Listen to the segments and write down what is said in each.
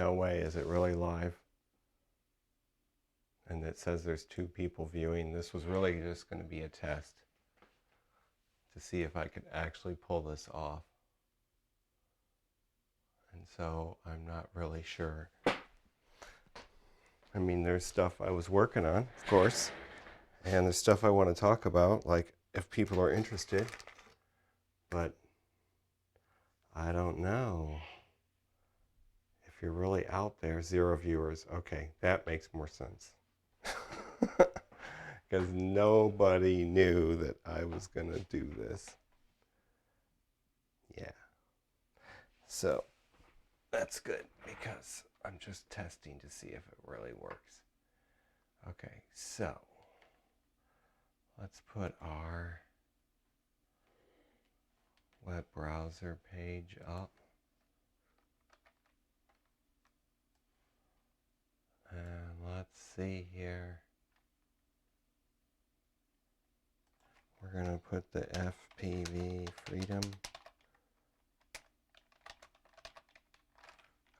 No way, is it really live? And it says there's 2 people viewing. This was really just going to be a test to see if I could actually pull this off. And so I'm not really sure. I mean, there's stuff I was working on, of course, and there's stuff I want to talk about, like if people are interested, but I don't know. If you're really out there, 0 viewers. Okay, that makes more sense. Because nobody knew that I was going to do this. Yeah. So that's good because I'm just testing to see if it really works. Okay, so let's put our web browser page up. And let's see here. We're going to put the FPV Freedom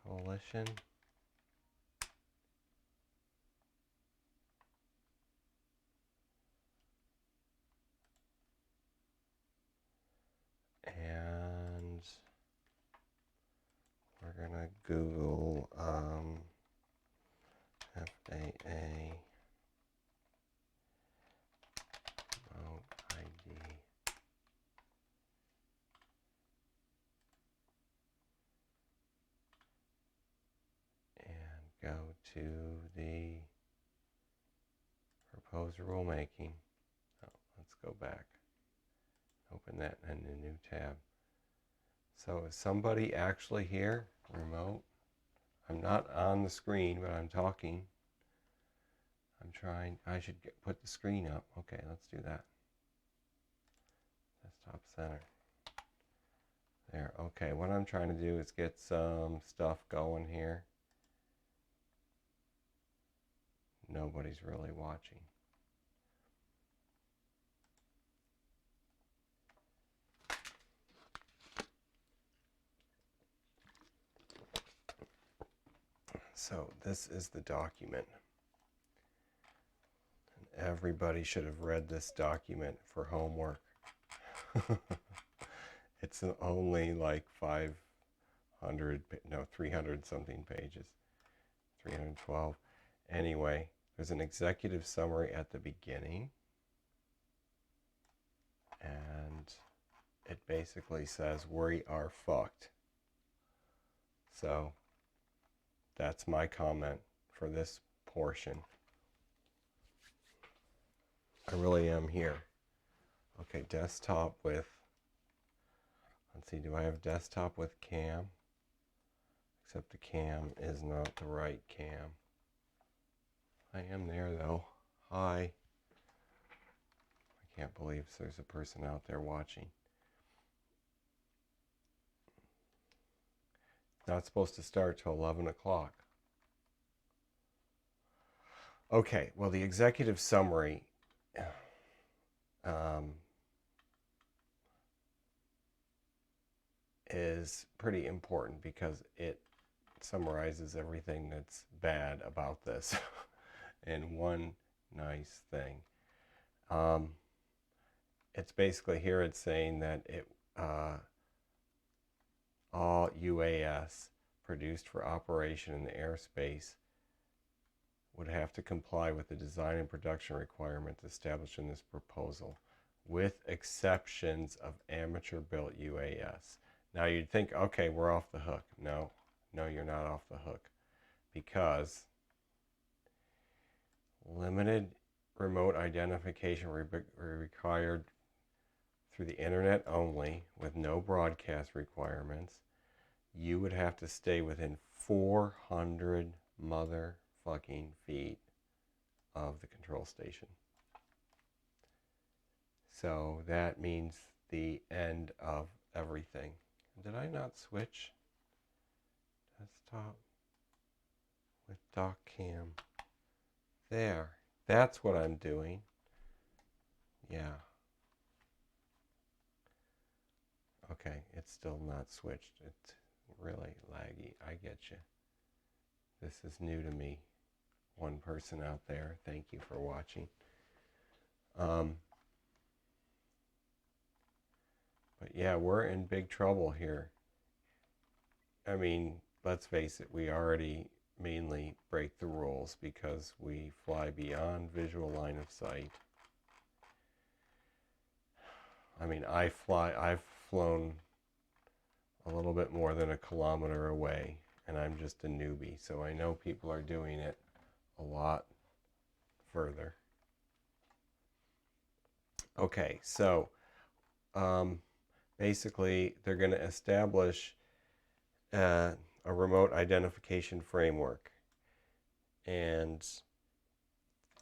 Coalition. And we're going to Google FAA remote ID. And go to the proposed rulemaking. Oh, let's go back. Open that in a new tab. So is somebody actually here? Remote. I'm not on the screen, but I'm talking. I'm trying. I should put the screen up. Okay, let's do that. Desktop center. There. Okay, what I'm trying to do is get some stuff going here. Nobody's really watching. So this is the document. And everybody should have read this document for homework. It's only like 300 something pages. 312. Anyway, there's an executive summary at the beginning. And it basically says we are fucked. So that's my comment for this portion. I really am here. Okay, desktop with, let's see, do I have desktop with cam? Except the cam is not the right cam. I am there though. Hi. I can't believe there's a person out there watching. Not supposed to start till 11 o'clock. Okay, well, the executive summary is pretty important because it summarizes everything that's bad about this in one nice thing. It's basically here it's saying that all UAS produced for operation in the airspace would have to comply with the design and production requirements established in this proposal, with exceptions of amateur-built UAS. Now you'd think, okay, we're off the hook. No, you're not off the hook, because limited remote identification required through the internet only, with no broadcast requirements. You would have to stay within 400 motherfucking feet of the control station. So that means the end of everything. Did I not switch desktop with dock cam? There. That's what I'm doing. Yeah. Okay, it's still not switched. It's really laggy. I get you. This is new to me. One person out there, thank you for watching. But yeah, we're in big trouble here. I mean, let's face it, we already mainly break the rules because we fly beyond visual line of sight. I mean, I've flown a little bit more than a kilometer away, and I'm just a newbie, so I know people are doing it a lot further. Okay, so basically they're going to establish a remote identification framework, and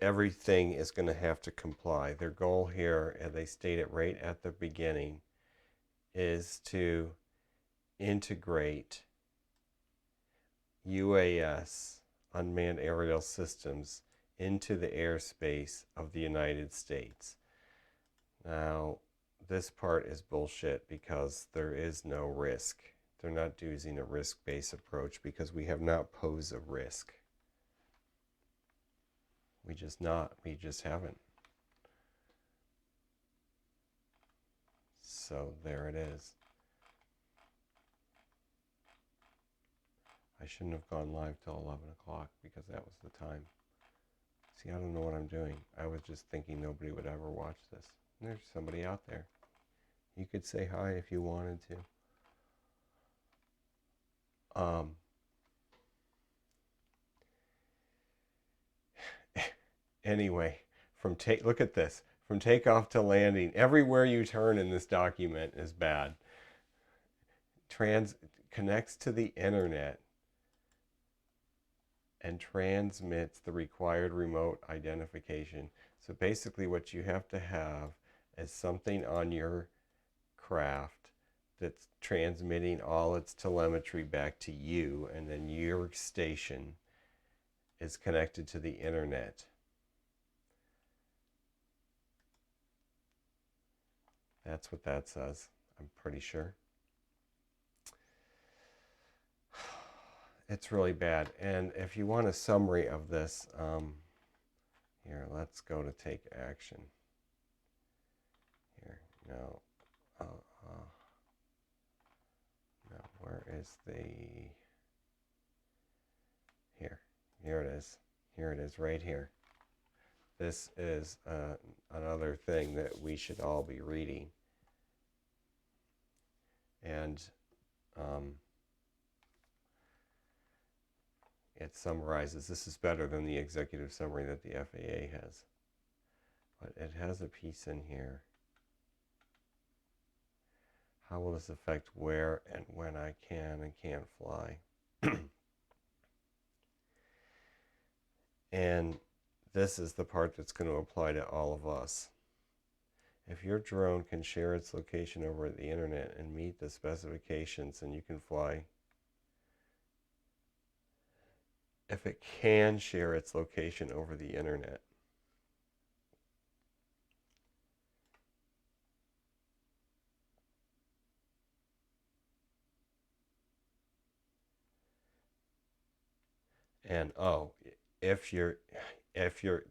everything is going to have to comply. Their goal here, and they state it right at the beginning, is to integrate UAS, unmanned aerial systems, into the airspace of the United States. Now, this part is bullshit because there is no risk. They're not using a risk-based approach because we have not posed a risk. We just haven't. So there it is. I shouldn't have gone live till 11 o'clock because that was the time. See, I don't know what I'm doing. I was just thinking nobody would ever watch this. And there's somebody out there. You could say hi if you wanted to. Anyway, look at this. From takeoff to landing, everywhere you turn in this document is bad. Connects to the internet and transmits the required remote identification. So basically what you have to have is something on your craft that's transmitting all its telemetry back to you, and then your station is connected to the internet. That's what that says, I'm pretty sure. It's really bad. And if you want a summary of this, here, let's go to take action. Here, no, no, where is the, here it is. Here it is, right here. This is another thing that we should all be reading. And it summarizes. This is better than the executive summary that the FAA has. But it has a piece in here. How will this affect where and when I can and can't fly? And this is the part that's going to apply to all of us. If your drone can share its location over the internet and meet the specifications, then you can fly. If it can share its location over the internet. And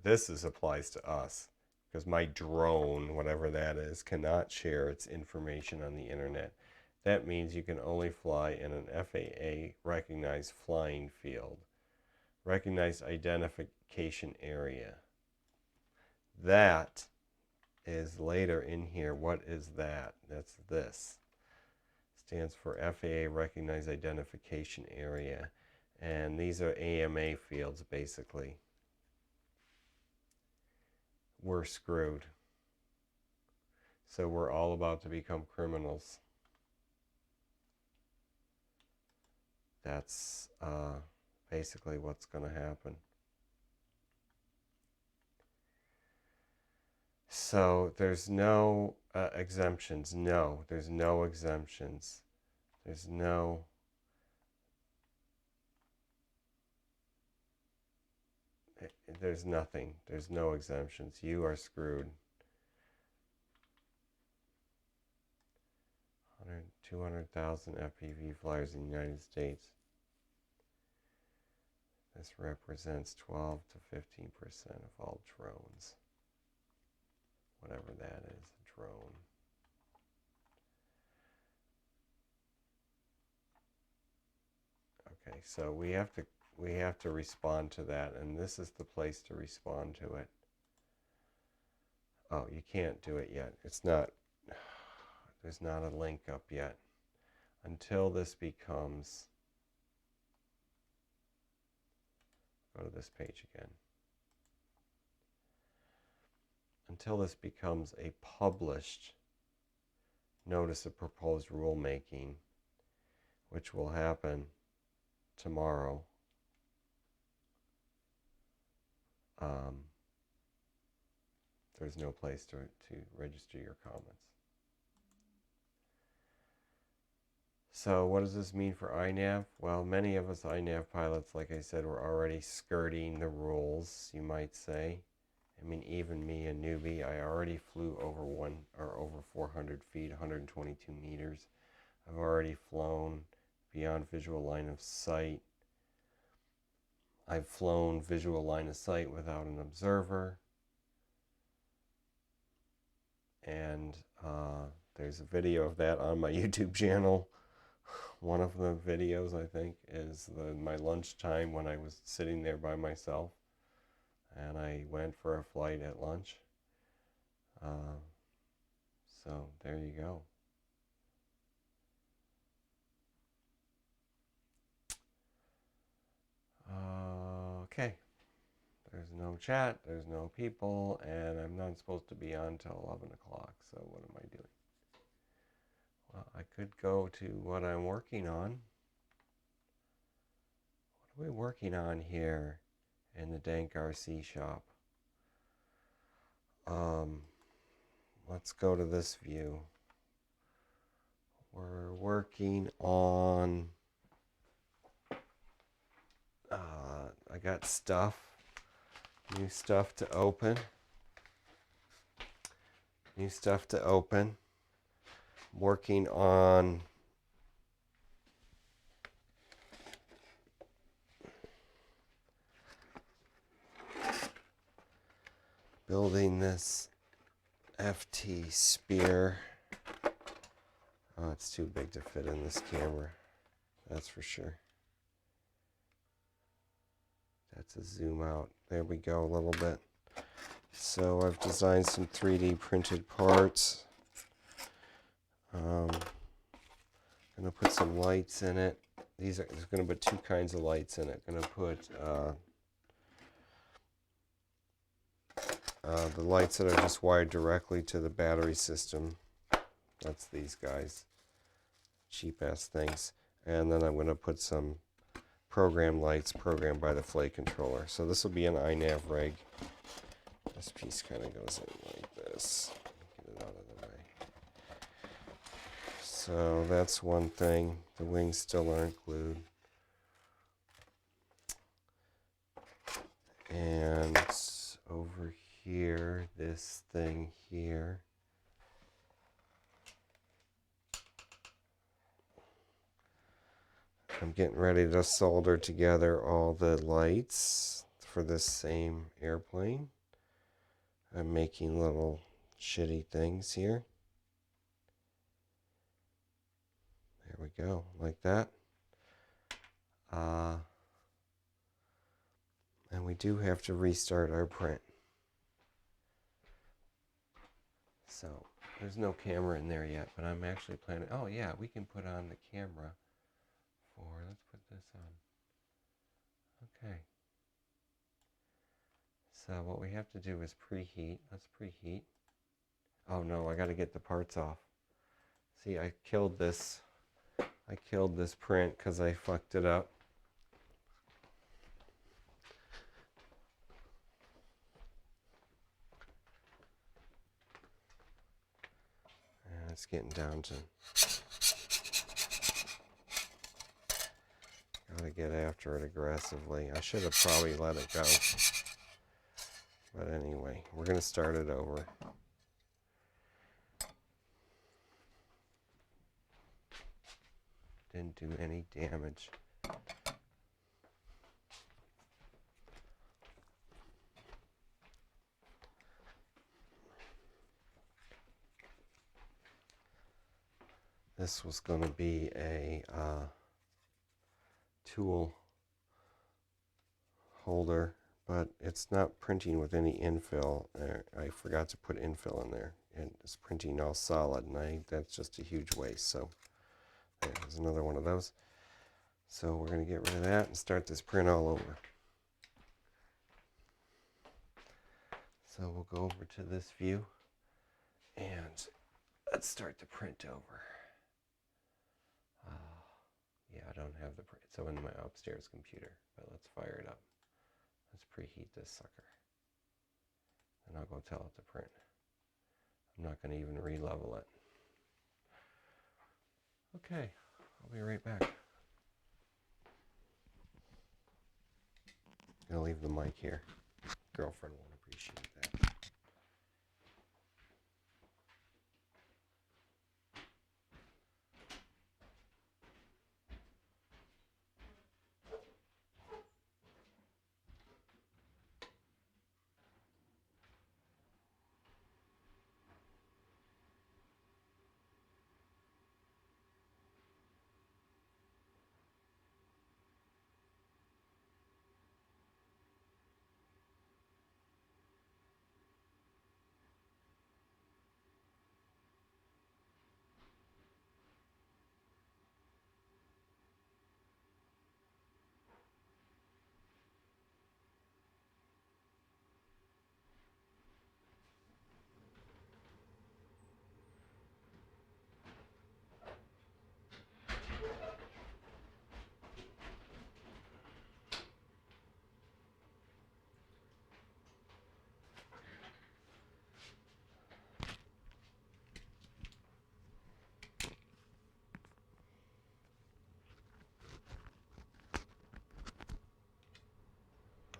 this applies to us, because my drone, whatever that is, cannot share its information on the internet. That means you can only fly in an FAA recognized flying field, recognized identification area. That is later in here. What is that? That's this. Stands for FAA recognized identification area. And these are AMA fields, basically. We're screwed. So we're all about to become criminals. That's basically what's going to happen. So there's no exemptions. No, there's no exemptions. There's nothing. There's no exemptions. You are screwed. 200,000 FPV flyers in the United States. This represents 12 to 15% of all drones. Whatever that is, a drone. Okay, so we have to respond to that, and this is the place to respond to it. Oh, you can't do it yet. It's not, there's not a link up yet. Until this becomes, go to this page again. Until this becomes a published notice of proposed rulemaking, which will happen tomorrow. There's no place to register your comments. So what does this mean for iNav? Well, many of us iNav pilots, like I said, were already skirting the rules, you might say. I mean, even me, a newbie, I already flew over 400 feet, 122 meters. I've already flown beyond visual line of sight. I've flown visual line of sight without an observer. And there's a video of that on my YouTube channel. One of the videos, I think, is my lunchtime when I was sitting there by myself. And I went for a flight at lunch. So there you go. Okay. There's no chat, there's no people, and I'm not supposed to be on till 11 o'clock, so what am I doing? Well, I could go to what I'm working on. What are we working on here in the Dank RC shop? Let's go to this view. We're working on, I got stuff. New stuff to open. New stuff to open. Working on building this FT spear. Oh, it's too big to fit in this camera. That's for sure. That's a zoom out. There we go a little bit. So I've designed some 3D printed parts. I'm going to put some lights in it. There's going to put two kinds of lights in it. I'm going to put the lights that are just wired directly to the battery system. That's these guys. Cheap ass things. And then I'm going to put some program lights programmed by the flight controller. So this will be an iNav rig. This piece kind of goes in like this. Get it out of the way. So that's one thing. The wings still aren't glued. And over here, this thing here. I'm getting ready to solder together all the lights for this same airplane. I'm making little shitty things here. There we go, like that. And we do have to restart our print. So there's no camera in there yet, but I'm actually planning. Oh yeah, we can put on the camera. Let's put this on. Okay. So what we have to do is preheat. Let's preheat. Oh no, I got to get the parts off. See, I killed this print because I fucked it up. And it's getting down to, gotta get after it aggressively. I should have probably let it go. But anyway, we're going to start it over. Didn't do any damage. this was going to be a tool holder, but it's not printing with any infill. I forgot to put infill in there, and it's printing all solid, and that's just a huge waste. So there's another one of those. So we're going to get rid of that and start this print all over. So we'll go over to this view and let's start the print over. Yeah, I don't have the print. So in my upstairs computer, but let's fire it up. Let's preheat this sucker. And I'll go tell it to print. I'm not going to even re-level it. Okay, I'll be right back. I'm going to leave the mic here. Girlfriend won't appreciate that.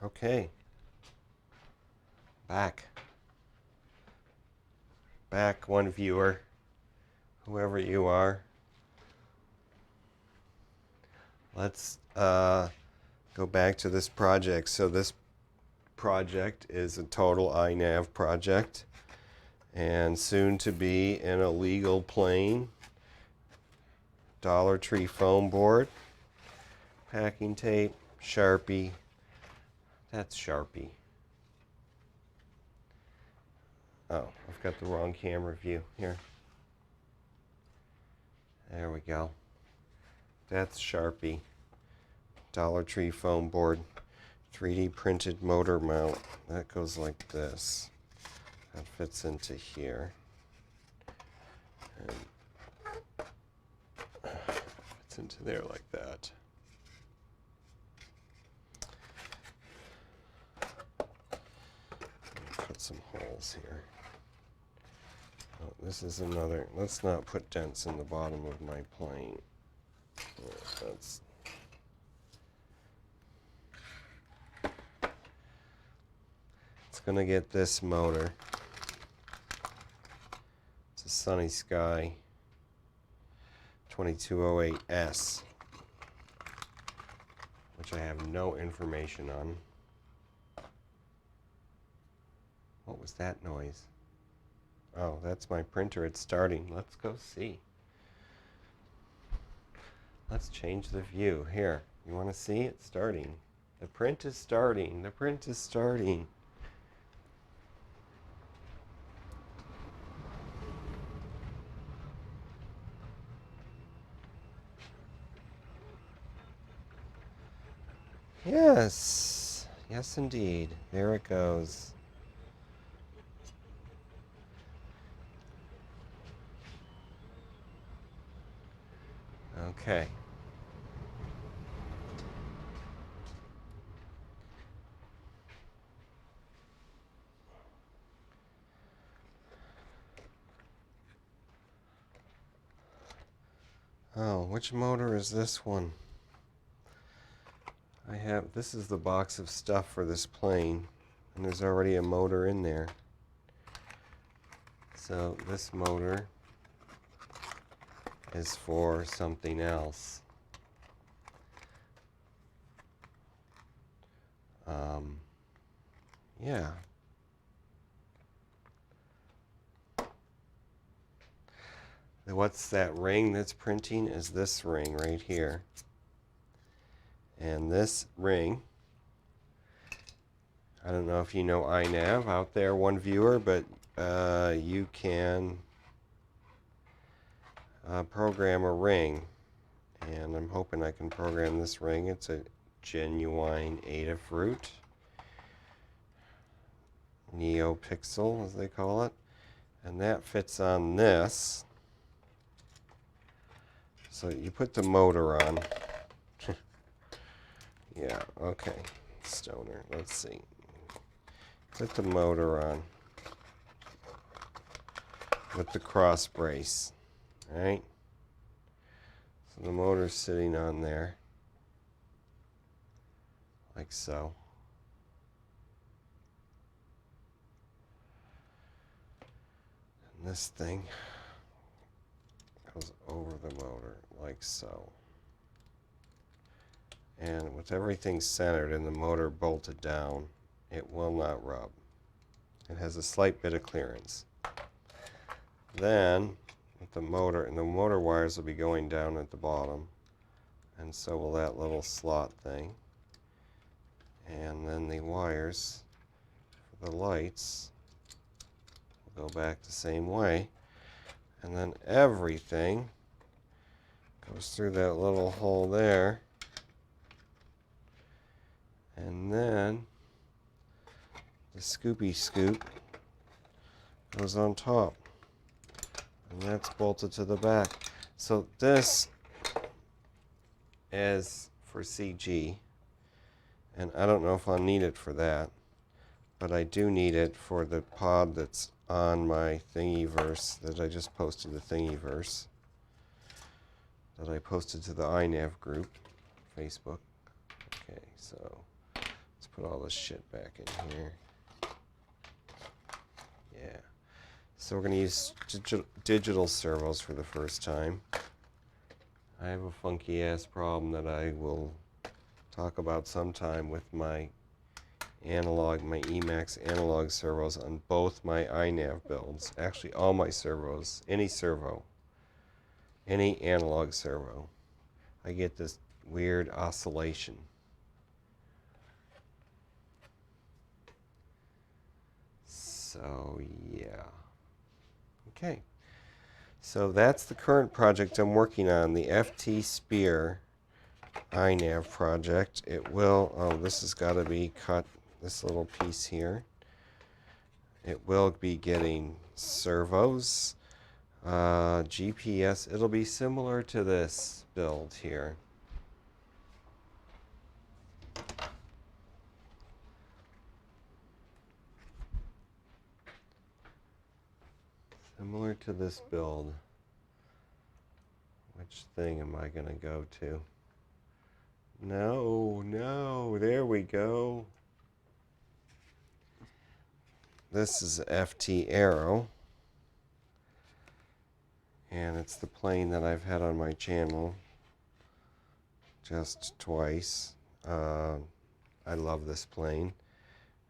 Okay. Back, one viewer, whoever you are. Let's go back to this project. So this project is a total iNav project, and soon to be an illegal plane. Dollar Tree foam board, packing tape, Sharpie. That's Sharpie. Oh, I've got the wrong camera view here. There we go. That's Sharpie. Dollar Tree foam board. 3D printed motor mount. That goes like this. That fits into here. And fits into there like that. Put some holes here. Oh, this is another. Let's not put dents in the bottom of my plane. That's. It's going to get this motor. It's a Sunny Sky 2208S, which I have no information on. What was that noise? Oh, that's my printer. It's starting. Let's go see. Let's change the view. Here, you want to see it starting? The print is starting. The print is starting. Yes. Yes, indeed. There it goes. Okay. Oh, which motor is this one? This is the box of stuff for this plane, and there's already a motor in there. So this motor is for something else. Yeah. What's that ring that's printing is this ring right here. And this ring, I don't know if you know iNav out there, one viewer, but you can program a ring. And I'm hoping I can program this ring. It's a genuine Adafruit NeoPixel, as they call it. And that fits on this. So you put the motor on. Yeah, okay. Stoner, let's see. Put the motor on with the cross brace, right? So the motor's sitting on there, like so. And this thing goes over the motor, like so. And with everything centered and the motor bolted down, it will not rub. It has a slight bit of clearance. Then, with the motor, and the motor wires will be going down at the bottom, and so will that little slot thing. And then the wires for the lights will go back the same way. And then everything goes through that little hole there. And then the scoopy scoop goes on top. And that's bolted to the back. So this is for CG. And I don't know if I'll need it for that. But I do need it for the pod that's on my Thingiverse that I just posted, the Thingiverse. That I posted to the iNav group, Facebook. Okay, so let's put all this shit back in here. Yeah. So we're going to use digital servos for the first time. I have a funky ass problem that I will talk about sometime with my analog, my Emacs analog servos on both my iNav builds. Actually, all my servos, any servo, any analog servo, I get this weird oscillation. So, yeah. Okay. So that's the current project I'm working on, the FT Spear iNav project. It will, oh, this has got to be cut, this little piece here. It will be getting servos, GPS. It'll be similar to this build here. Similar to this build. Which thing am I going to go to? No, there we go. This is FT Arrow. And it's the plane that I've had on my channel just twice. I love this plane.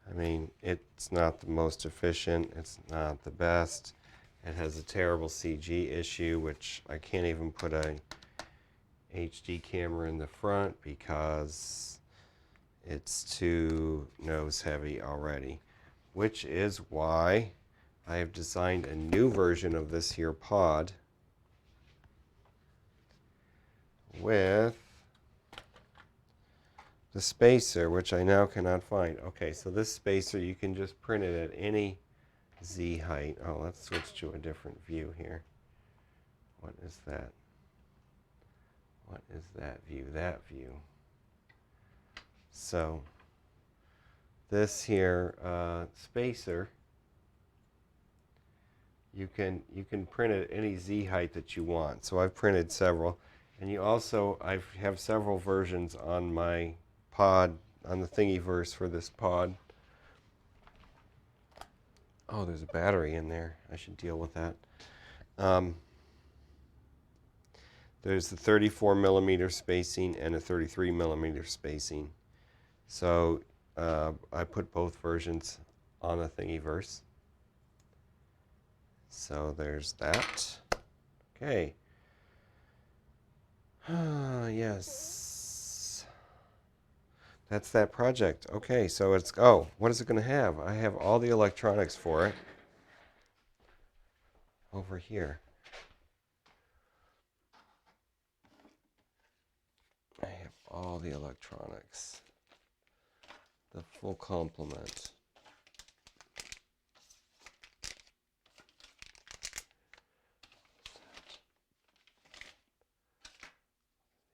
I mean, it's not the most efficient. It's not the best. It has a terrible CG issue, which I can't even put a HD camera in the front because it's too nose heavy already. Which is why I have designed a new version of this here pod with the spacer, which I now cannot find. Okay, so this spacer, you can just print it at any Z height. Oh, let's switch to a different view here. What is that? What is that view? That view. So this here spacer, you can print it at any Z height that you want. So I've printed several, and you also I have several versions on my pod, on the Thingiverse for this pod. Oh, there's a battery in there. I should deal with that. There's the 34 millimeter spacing and a 33 millimeter spacing. So I put both versions on the Thingiverse. So there's that. Okay. Yes. That's that project. Okay, so it's, oh, what is it going to have? I have all the electronics for it over here. I have all the electronics. The full complement.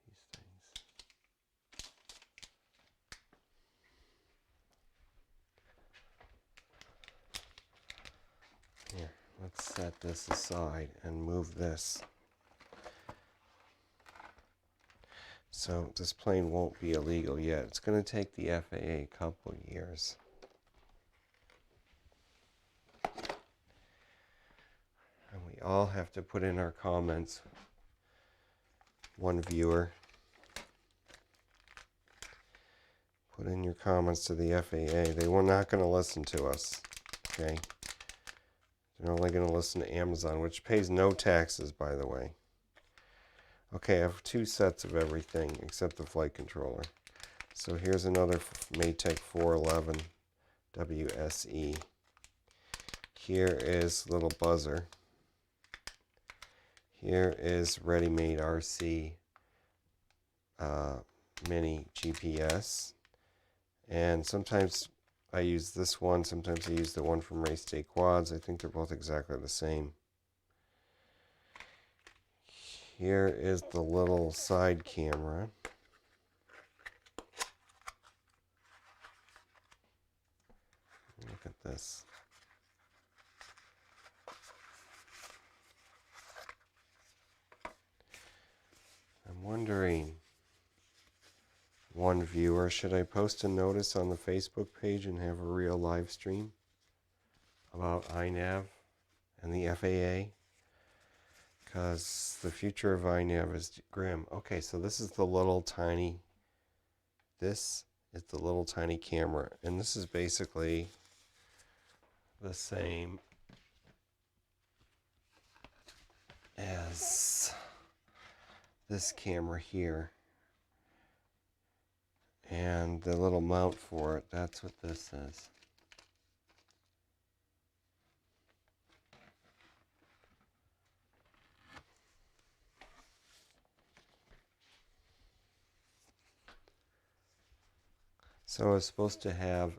These things. Here, let's set this aside and move this. So this plane won't be illegal yet. It's going to take the FAA a couple years. And we all have to put in our comments. One viewer. Put in your comments to the FAA. They were not going to listen to us. Okay? They're only going to listen to Amazon, which pays no taxes, by the way. Okay, I have 2 sets of everything except the flight controller. So here's another Maytech 411 WSE. Here is little buzzer. Here is ready-made RC mini GPS. And sometimes I use this one, sometimes I use the one from Race Day Quads. I think they're both exactly the same. Here is the little side camera. Look at this. I'm wondering, one viewer, should I post a notice on the Facebook page and have a real live stream about iNav and the FAA? Because the future of iNav is grim. Okay, so this is the little tiny camera, and this is basically the same as this camera here. And the little mount for it, that's what this is. So I was supposed to have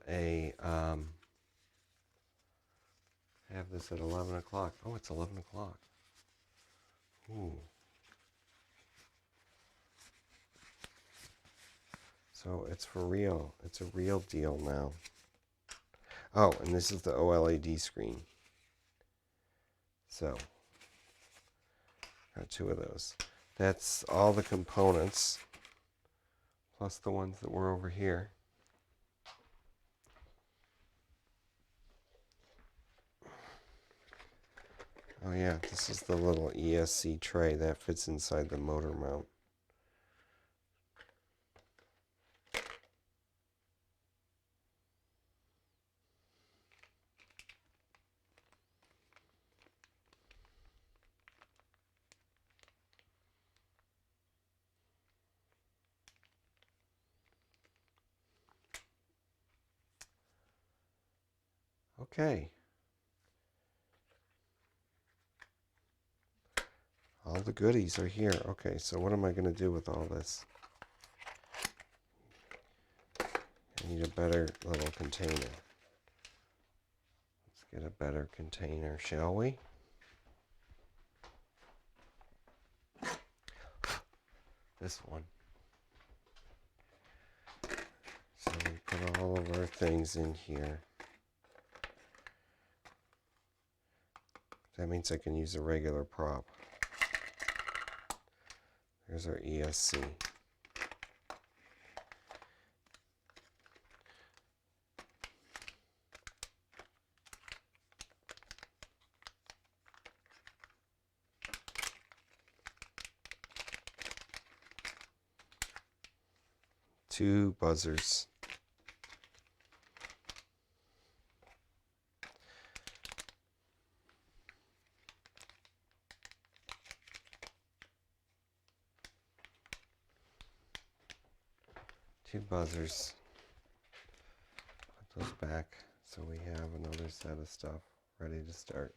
have this at 11 o'clock. Oh, it's 11 o'clock. Ooh. So it's for real. It's a real deal now. Oh, and this is the OLED screen. So, got 2 of those. That's all the components, plus the ones that were over here. Oh yeah, this is the little ESC tray that fits inside the motor mount. Okay. All the goodies are here. Okay, so what am I going to do with all this? I need a better little container. Let's get a better container, shall we? This one. So we put all of our things in here. That means I can use a regular prop. There's our ESC. Two buzzers. 2 buzzers. Put those back so we have another set of stuff ready to start.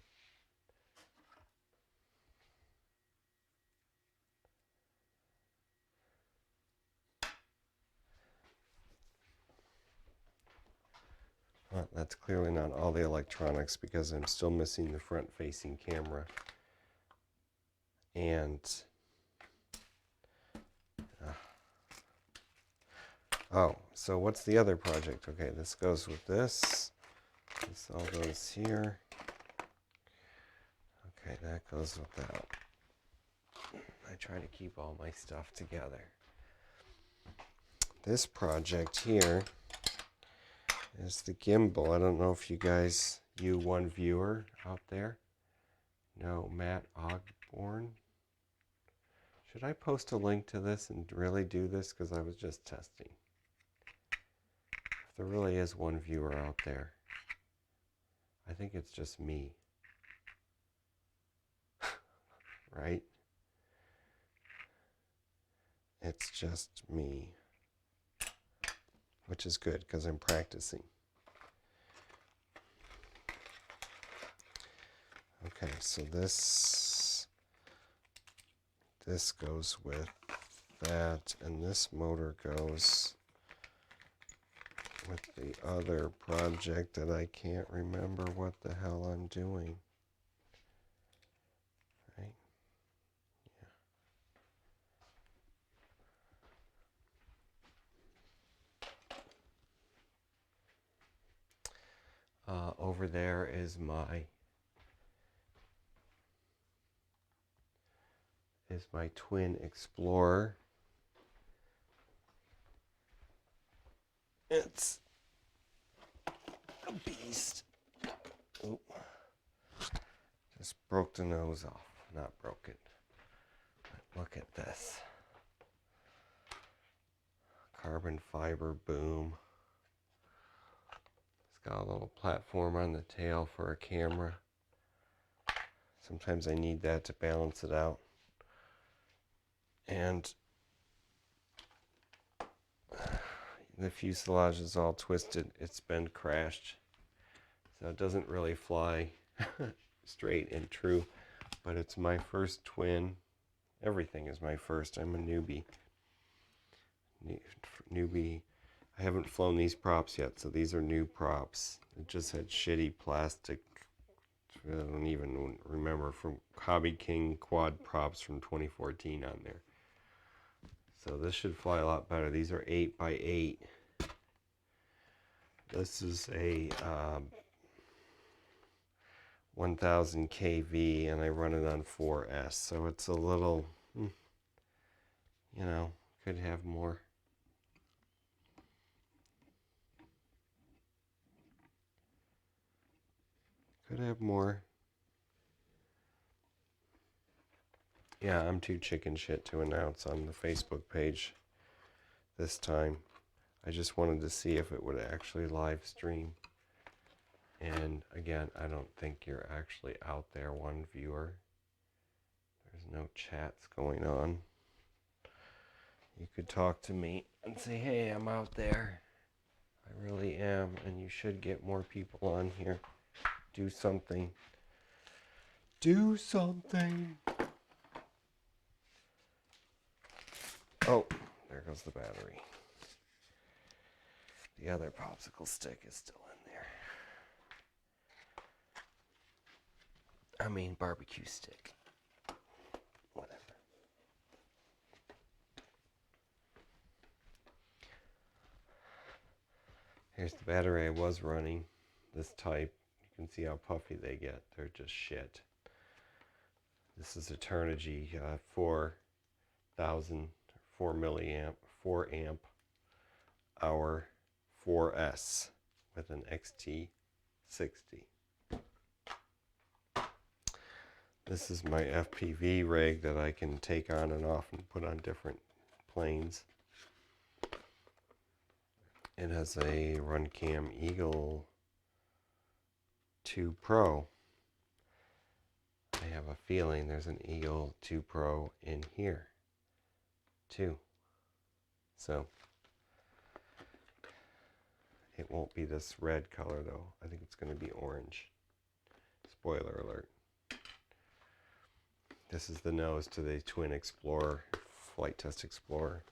Well, that's clearly not all the electronics because I'm still missing the front-facing camera. And oh, so what's the other project? Okay, this goes with this. This all goes here. Okay, that goes with that. I try to keep all my stuff together. This project here is the gimbal. I don't know if you guys, you one viewer out there, know Matt Ogborn. Should I post a link to this and really do this? Because I was just testing. If there really is one viewer out there, I think it's just me. Right? It's just me. Which is good because I'm practicing. Okay, so this goes with that, and this motor goes with the other project that I can't remember what the hell I'm doing. Right? Yeah. Over there is my twin Explorer. It's a beast. Oop. Just broke the nose off. Not broke it. But look at this. Carbon fiber boom. It's got a little platform on the tail for a camera. Sometimes I need that to balance it out. And the fuselage is all twisted. It's been crashed. So it doesn't really fly straight and true. But it's my first twin. Everything is my first. I'm a newbie. Newbie. I haven't flown these props yet, so these are new props. It just had shitty plastic. I don't even remember, from Hobby King quad props from 2014 on there. So this should fly a lot better. These are 8x8. This is a 1000 kV, and I run it on 4S. So it's a little, you know, could have more. Could have more. Yeah, I'm too chicken shit to announce on the Facebook page this time. I just wanted to see if it would actually live stream. And again, I don't think you're actually out there, one viewer. There's no chats going on. You could talk to me and say, hey, I'm out there. I really am, and you should get more people on here. Do something. Do something. Oh, there goes the battery. The other popsicle stick is still in there. I mean, barbecue stick. Whatever. Here's the battery I was running. This type. You can see how puffy they get. They're just shit. This is Eternity 4,000, 4 milliamp, 4 amp hour 4S with an XT60. This is my FPV rig that I can take on and off and put on different planes. It has a Runcam Eagle 2 Pro. I have a feeling there's an Eagle 2 Pro in here too. So It won't be this red color though. I think it's going to be orange. Spoiler alert. This is the nose to the Twin Explorer, Flight Test Explorer.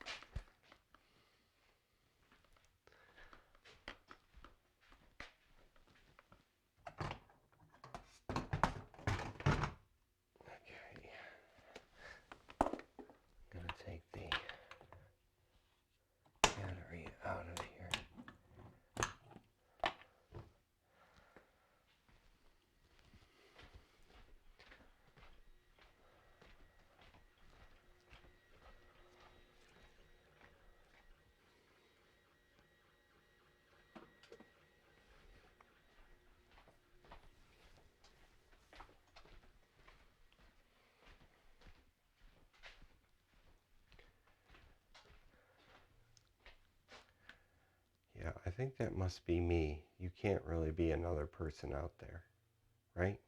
Okay. I'm going to take the battery out of here. Yeah, I think that must be me. You can't really be another person out there, right?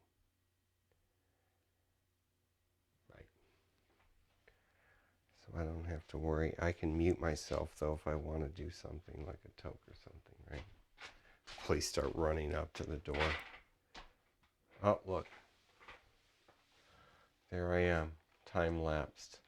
Right. So I don't have to worry. I can mute myself, though, if I want to do something like a toke or something, right? Please start running up to the door. Oh, look. There I am, time-lapsed.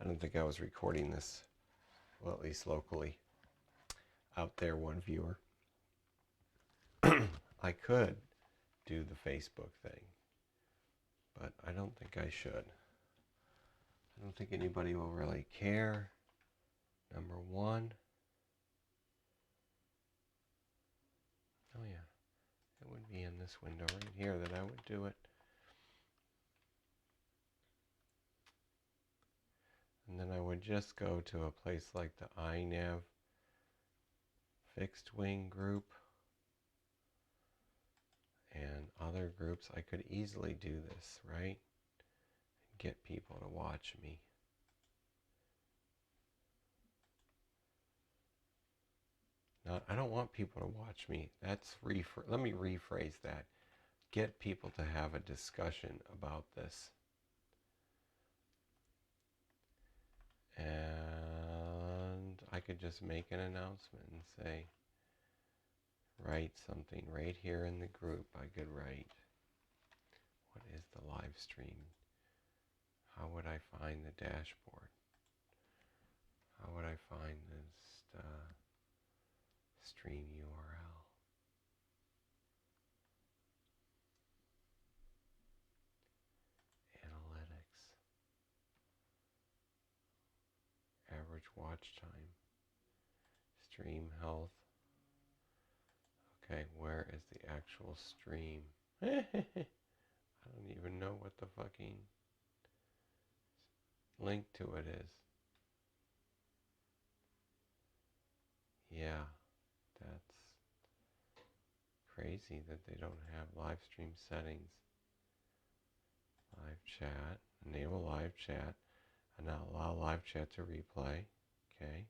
I don't think I was recording this, well, at least locally. Out there, one viewer. I could do the Facebook thing, but I don't think I should. I don't think anybody will really care, number one. Oh yeah, it would be in this window right here that I would do it. And then I would just go to a place like the iNav fixed wing group and other groups. I could easily do this, right? And get people to watch me. Not, I don't want people to watch me. Let me rephrase that. Get people to have a discussion about this. And I could just make an announcement and say, write something right here in the group. I could write, what is the live stream? How would I find the dashboard? How would I find this stream URL? Analytics. average watch time. Stream health. Okay, where is the actual stream? I don't even know what the fucking link to it is. Yeah, that's crazy that they don't have live stream settings. Live chat, enable live chat, and now allow live chat to replay. Okay.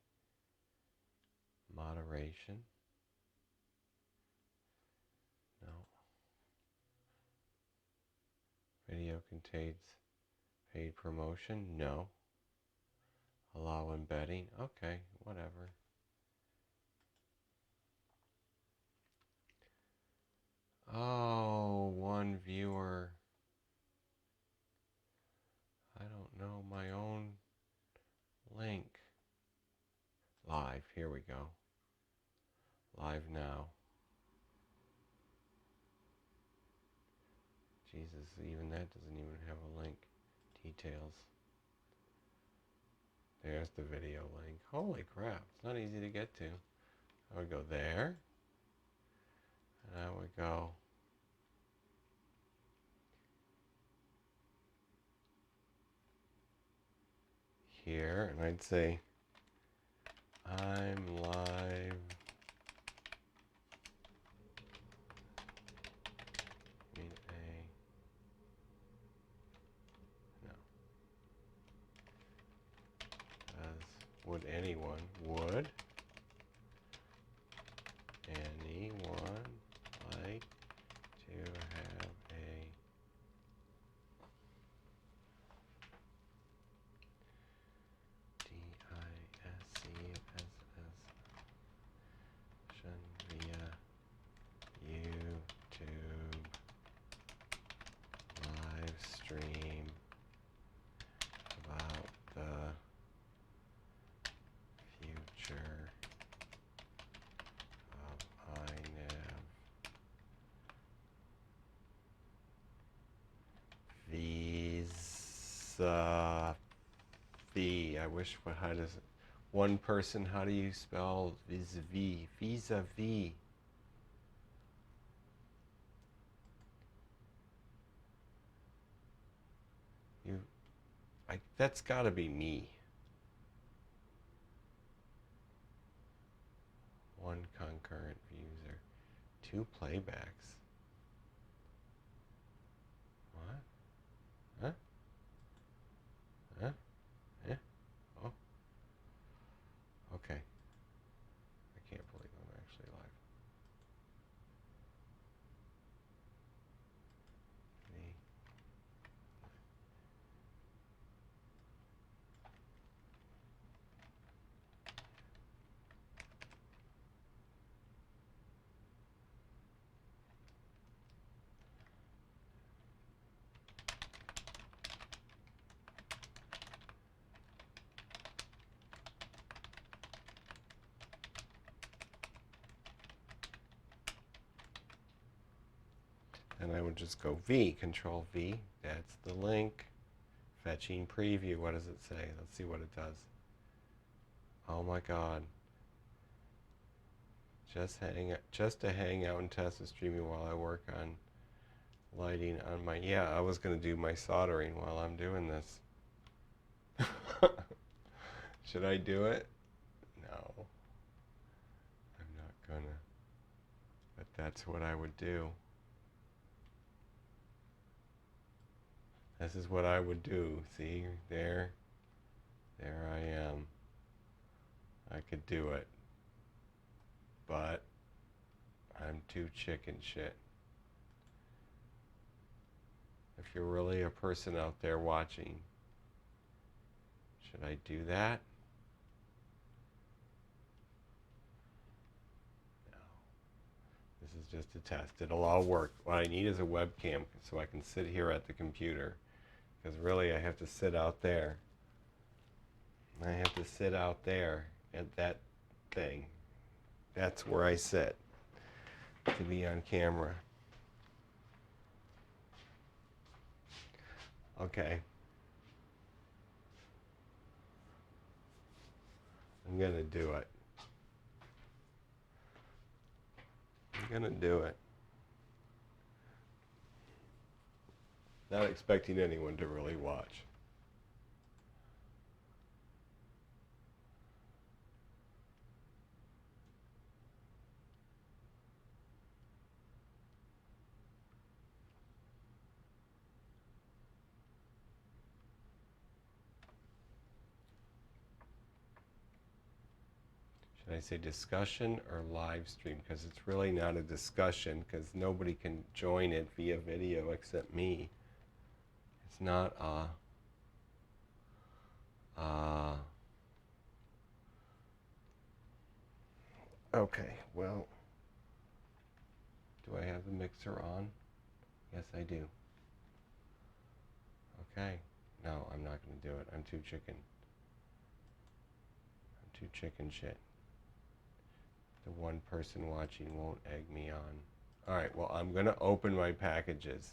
Moderation. No. Video contains paid promotion. No. Allow embedding. Okay, whatever. Oh, one viewer. I don't know my own link. Live. Here we go. Live now. Jesus, even that doesn't even have a link. Details. There's the video link. Holy crap, it's not easy to get to. I would go there. And I would go here. And I'd say, I'm live in a... No. As would anyone. Would anyone like to have a DISCSS via YouTube live stream about the future of iNav visa v. I wish, but how does it, one person, how do you spell vis-a-vis? Vis-a-vis. That's gotta be me. One concurrent user. Two playbacks. What? Huh? Huh? Yeah? Oh. Okay. I can't believe I'm actually live. And I would just go V, Control V. That's the link. Fetching preview. What does it say? Let's see what it does. Oh my God. Just to hang out and test the streaming while I work on lighting on my... Yeah, I was going to do my soldering while I'm doing this. Should I do it? No. I'm not gonna. But that's what I would do. This is what I would do. See, there I am. I could do it. But I'm too chicken shit. If you're really a person out there watching, should I do that? No. This is just a test. It'll all work. What I need is a webcam so I can sit here at the computer. Because really I have to sit out there. I have to sit out there at that thing. That's where I sit to be on camera. Okay. I'm going to do it. I'm going to do it. Not expecting anyone to really watch. Should I say discussion or live stream? Because it's really not a discussion because nobody can join it via video except me. It's not okay, well, do I have the mixer on? Yes, I do. Okay. No, I'm not going to do it. I'm too chicken. I'm too chicken shit. The one person watching won't egg me on. Alright, well, I'm going to open my packages.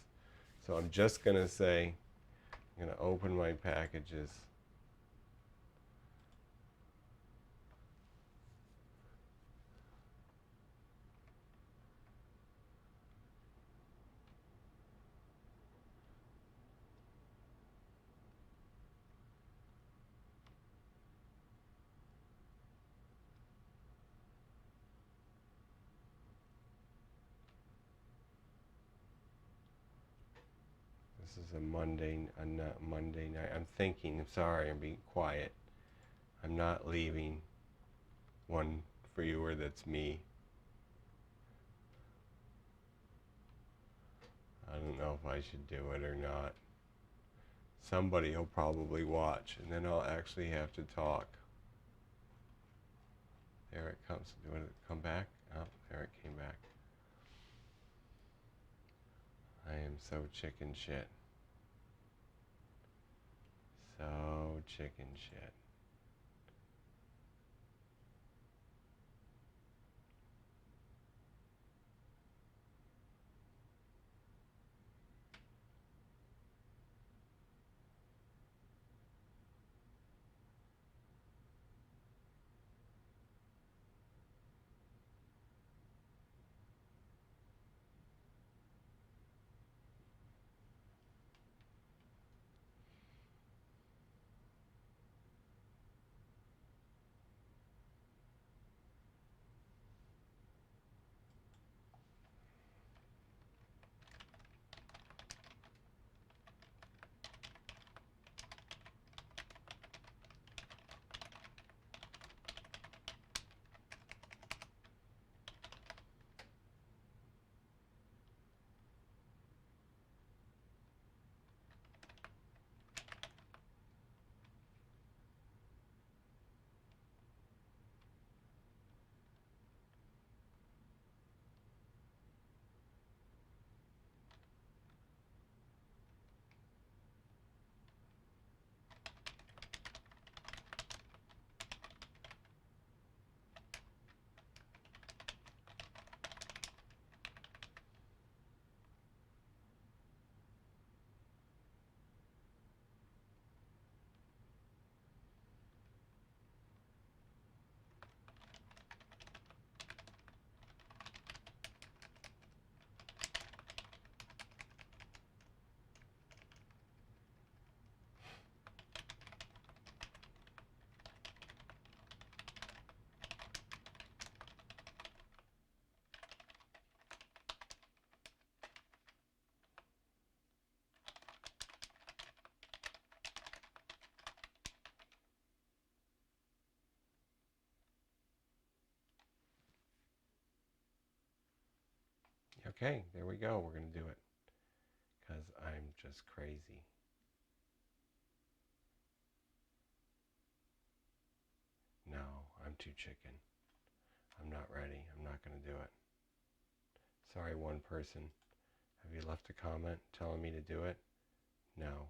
So I'm just going to say, I'm going to open my packages. This is a Monday night. I'm thinking, I'm sorry, I'm being quiet. I'm not leaving one viewer that's me. I don't know if I should do it or not. Somebody will probably watch, and then I'll actually have to talk. There it comes. Do it come back? Oh, there it came back. I am so chicken shit. So chicken shit. Okay, there we go. We're going to do it. Because I'm just crazy. No, I'm too chicken. I'm not ready. I'm not going to do it. Sorry, one person. Have you left a comment telling me to do it? No.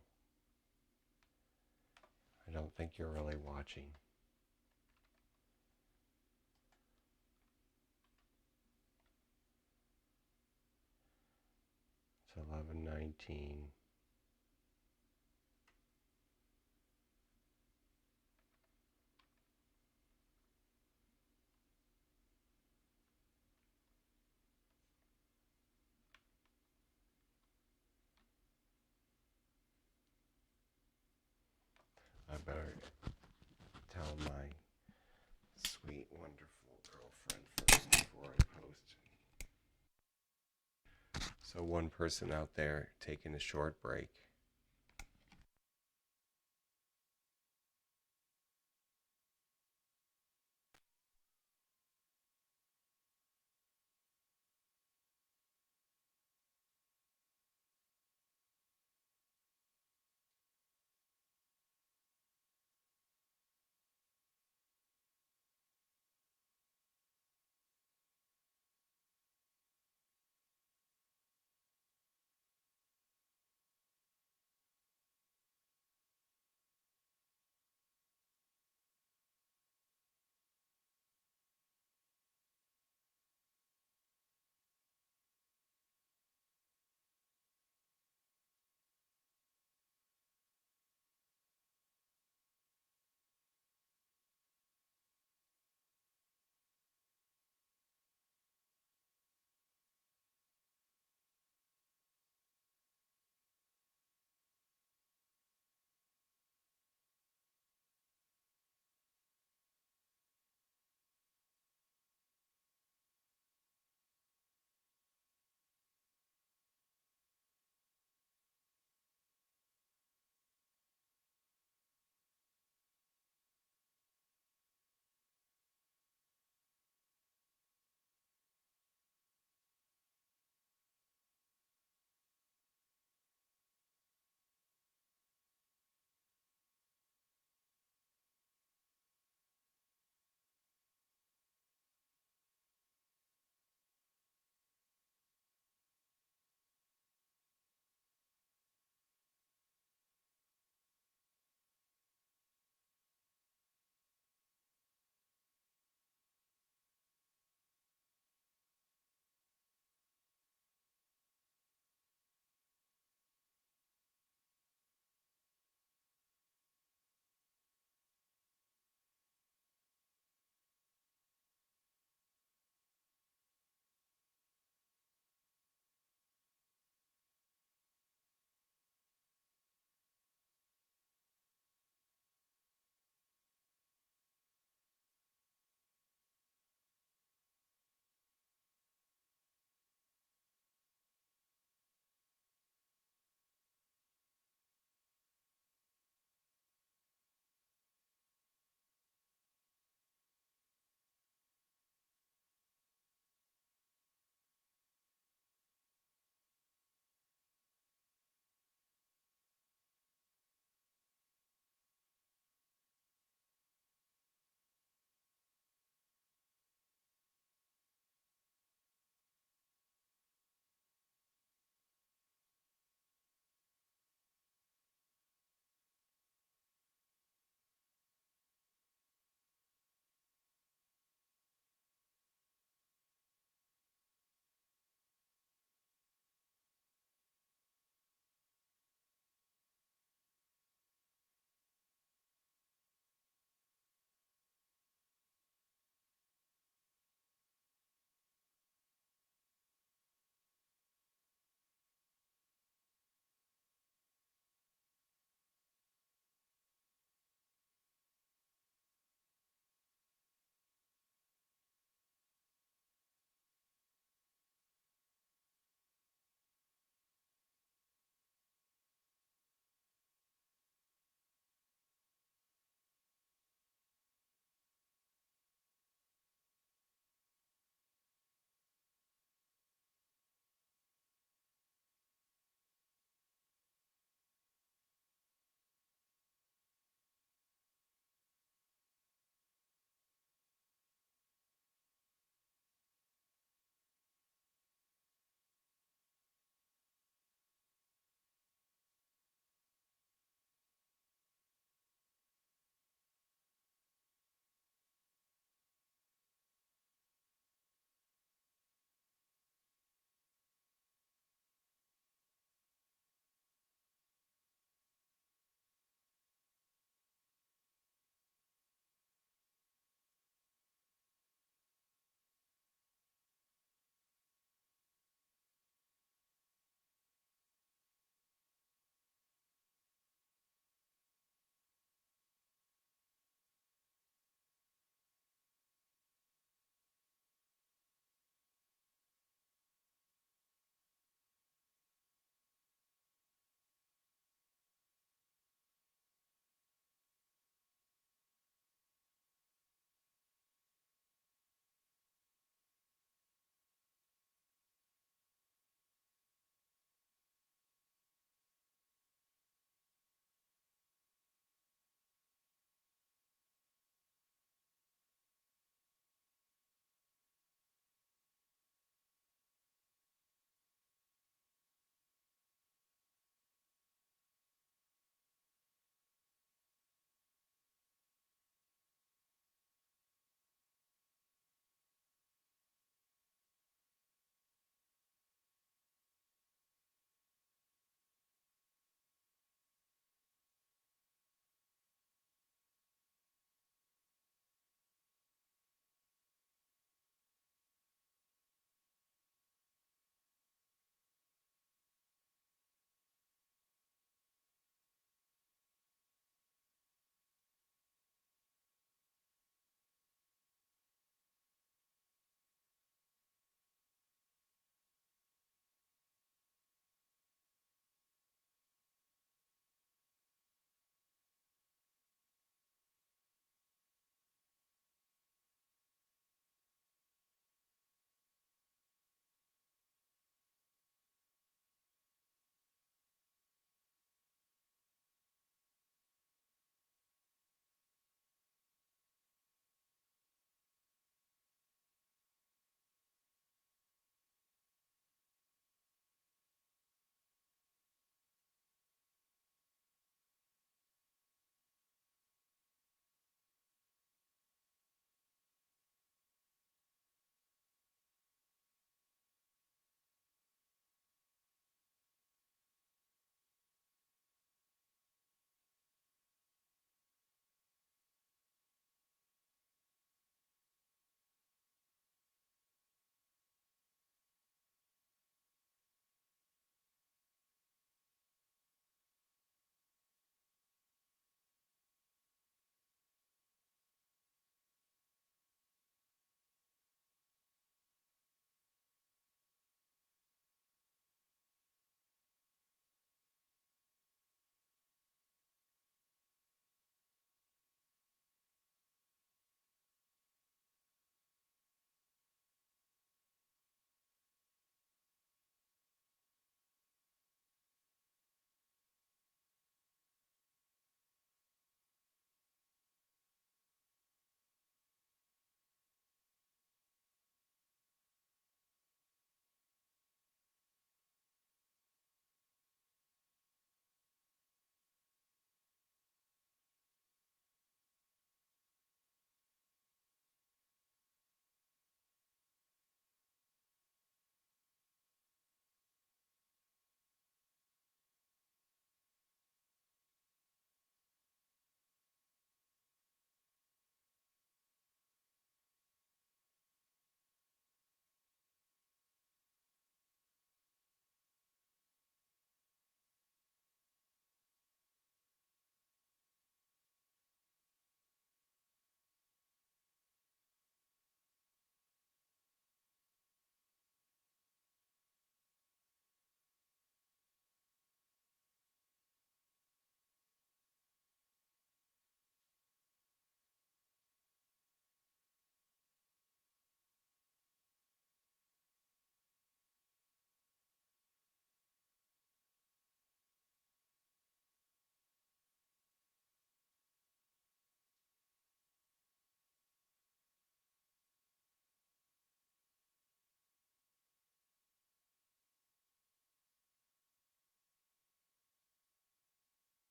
I don't think you're really watching. It's 11:19. So one person out there taking a short break.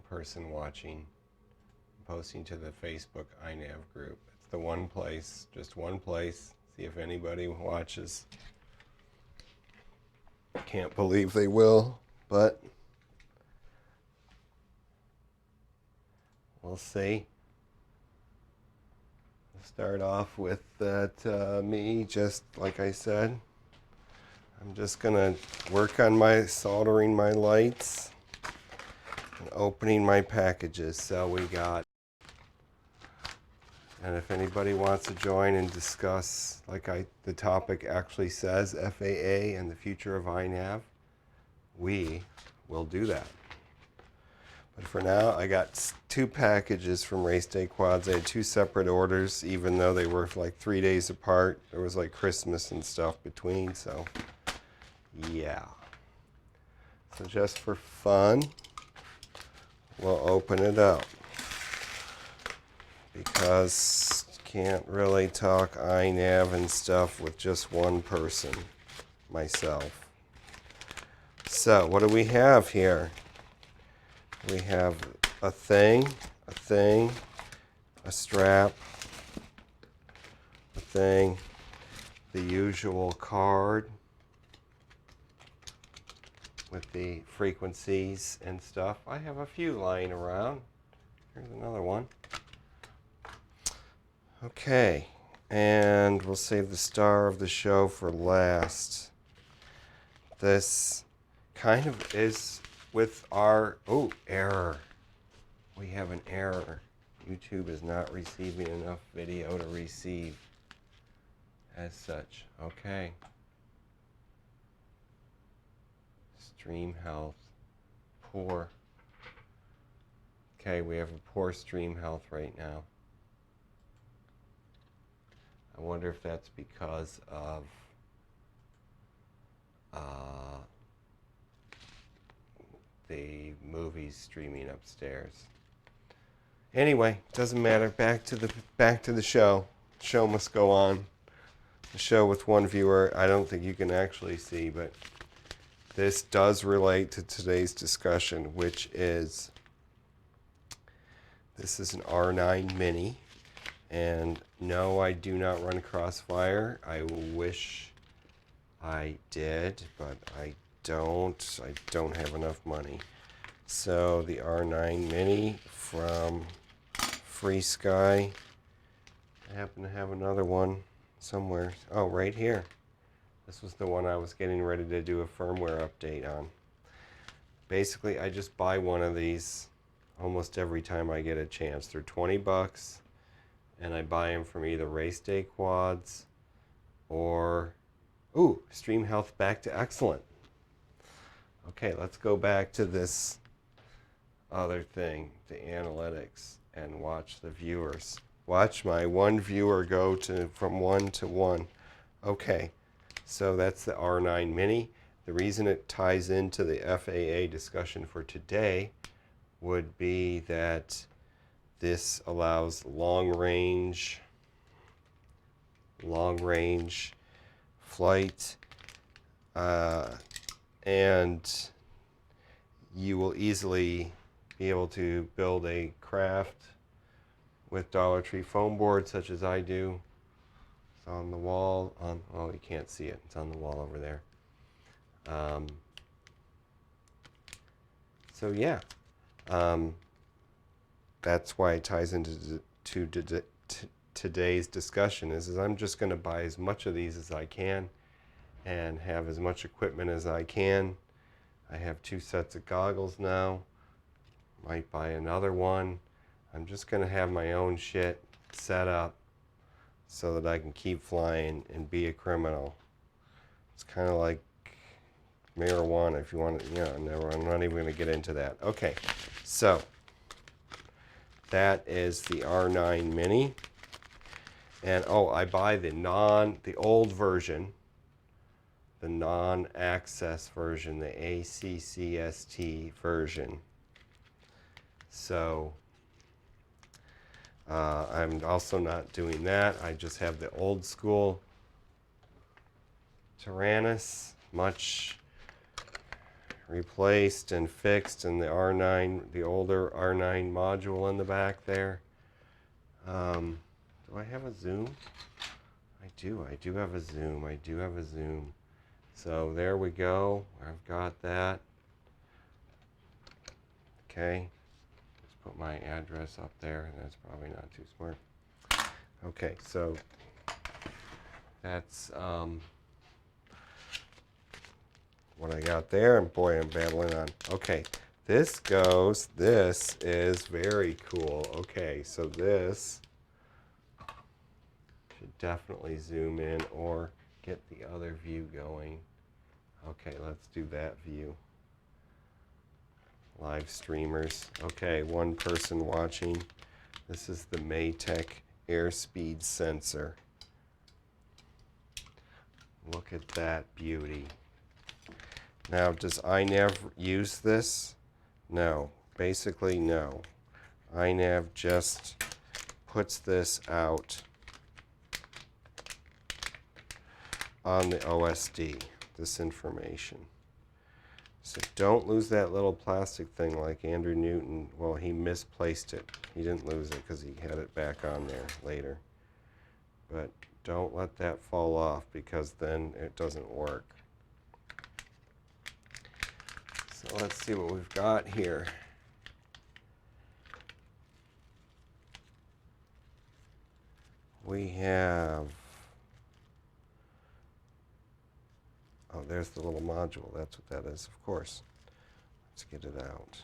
person watching, posting to the Facebook iNav group. It's the one place, just one place. See if anybody watches. Can't believe they will, but we'll see. We'll start off with that me, just like I said. I'm just gonna work on my soldering my lights and opening my packages. So we got, and if anybody wants to join and discuss, like the topic actually says, FAA and the future of iNav, we will do that. But for now, I got 2 packages from Race Day Quads. I had 2 separate orders, even though they were like 3 days apart. There was like Christmas and stuff between, so yeah. So just for fun, we'll open it up, because can't really talk iNav and stuff with just one person, myself. So what do we have here? We have a thing, a strap, a thing, the usual card with the frequencies and stuff. I have a few lying around. Here's another one. Okay, and we'll save the star of the show for last. This kind of is with our, oh, error. We have an error. YouTube is not receiving enough video to receive as such. Okay. Stream health, poor. Okay, we have a poor stream health right now. I wonder if that's because of the movies streaming upstairs. Anyway, doesn't matter. Back to the show. Show must go on. The show with one viewer. I don't think you can actually see, but this does relate to today's discussion, which is, this is an R9 Mini, and no, I do not run Crossfire. I wish I did, but I don't. I don't have enough money. So the R9 Mini from Free Sky. I happen to have another one somewhere. Oh, right here. This was the one I was getting ready to do a firmware update on. Basically, I just buy one of these almost every time I get a chance. They're 20 bucks, and I buy them from either Race Day Quads or, ooh, Stream Health back to excellent. Okay, let's go back to this other thing, the analytics, and watch the viewers. Watch my one viewer go from 1 to 1. Okay. So that's the R9 Mini. The reason it ties into the FAA discussion for today would be that this allows long range flight, and you will easily be able to build a craft with Dollar Tree foam board, such as I do. On the wall, oh, you can't see it. It's on the wall over there. So yeah, that's why it ties into today's discussion. Is I'm just going to buy as much of these as I can, and have as much equipment as I can. I have 2 sets of goggles now. Might buy another one. I'm just going to have my own shit set up so that I can keep flying and be a criminal. It's kind of like marijuana, if you want to, never, I'm not even going to get into that. Okay, so that is the R9 Mini. And oh, I buy the old version, the non-access version, the ACCST version. So I'm also not doing that. I just have the old school Tyrannus, much replaced and fixed, and the R9, the older R9 module in the back there. Do I have a zoom? I do have a zoom. So there we go. I've got that. Okay. Let's put my address up there. That's probably not too smart. Okay, so that's what I got there, and boy, I'm battling on. Okay, this is very cool. Okay, so this should definitely zoom in or get the other view going. Okay, let's do that view. Live streamers. Okay, one person watching. This is the Maytech airspeed sensor. Look at that beauty. Now, does iNav use this? No. Basically, no. iNav just puts this out on the OSD, this information. So don't lose that little plastic thing like Andrew Newton. Well, he misplaced it. He didn't lose it because he had it back on there later. But don't let that fall off, because then it doesn't work. So let's see what we've got here. We have, oh, there's the little module. That's what that is, of course. Let's get it out.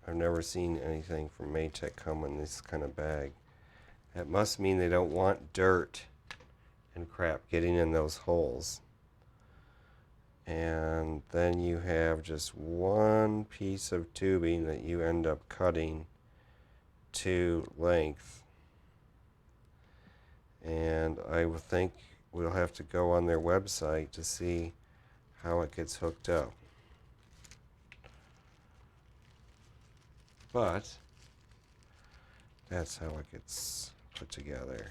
I've never seen anything from Maytech come in this kind of bag. That must mean they don't want dirt and crap getting in those holes. And then you have just one piece of tubing that you end up cutting to length. And I would think we'll have to go on their website to see how it gets hooked up. But that's how it gets put together.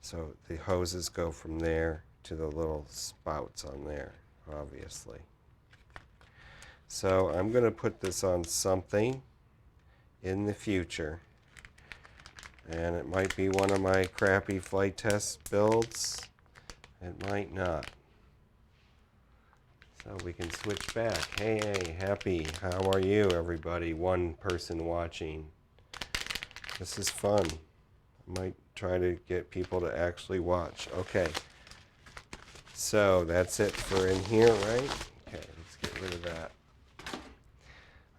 So the hoses go from there to the little spouts on there, obviously. So I'm going to put this on something in the future. And it might be one of my crappy flight test builds. It might not. So we can switch back. Hey, happy. How are you, everybody? One person watching. This is fun. I might try to get people to actually watch. Okay. So that's it for in here, right? Okay, let's get rid of that.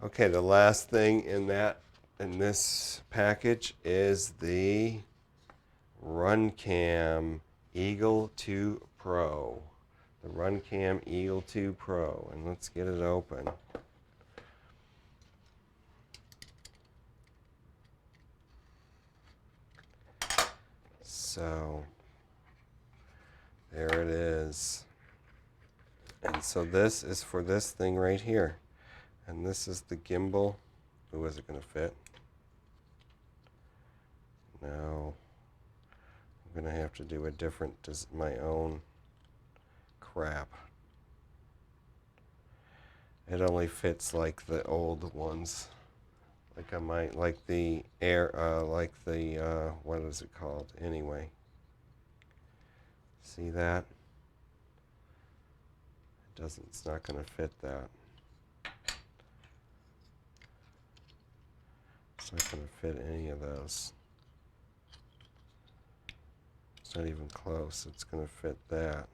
Okay, the last thing in this package is the RunCam Eagle 2 Pro. The RunCam Eagle 2 Pro, and let's get it open. So there it is. And so this is for this thing right here. And this is the gimbal. Ooh, is it going to fit? No. I'm going to have to do a different, my own crap. It only fits like the old ones. Like I might, like the what is it called? Anyway. See that? It's not going to fit that. It's not going to fit any of those. It's not even close. It's going to fit that.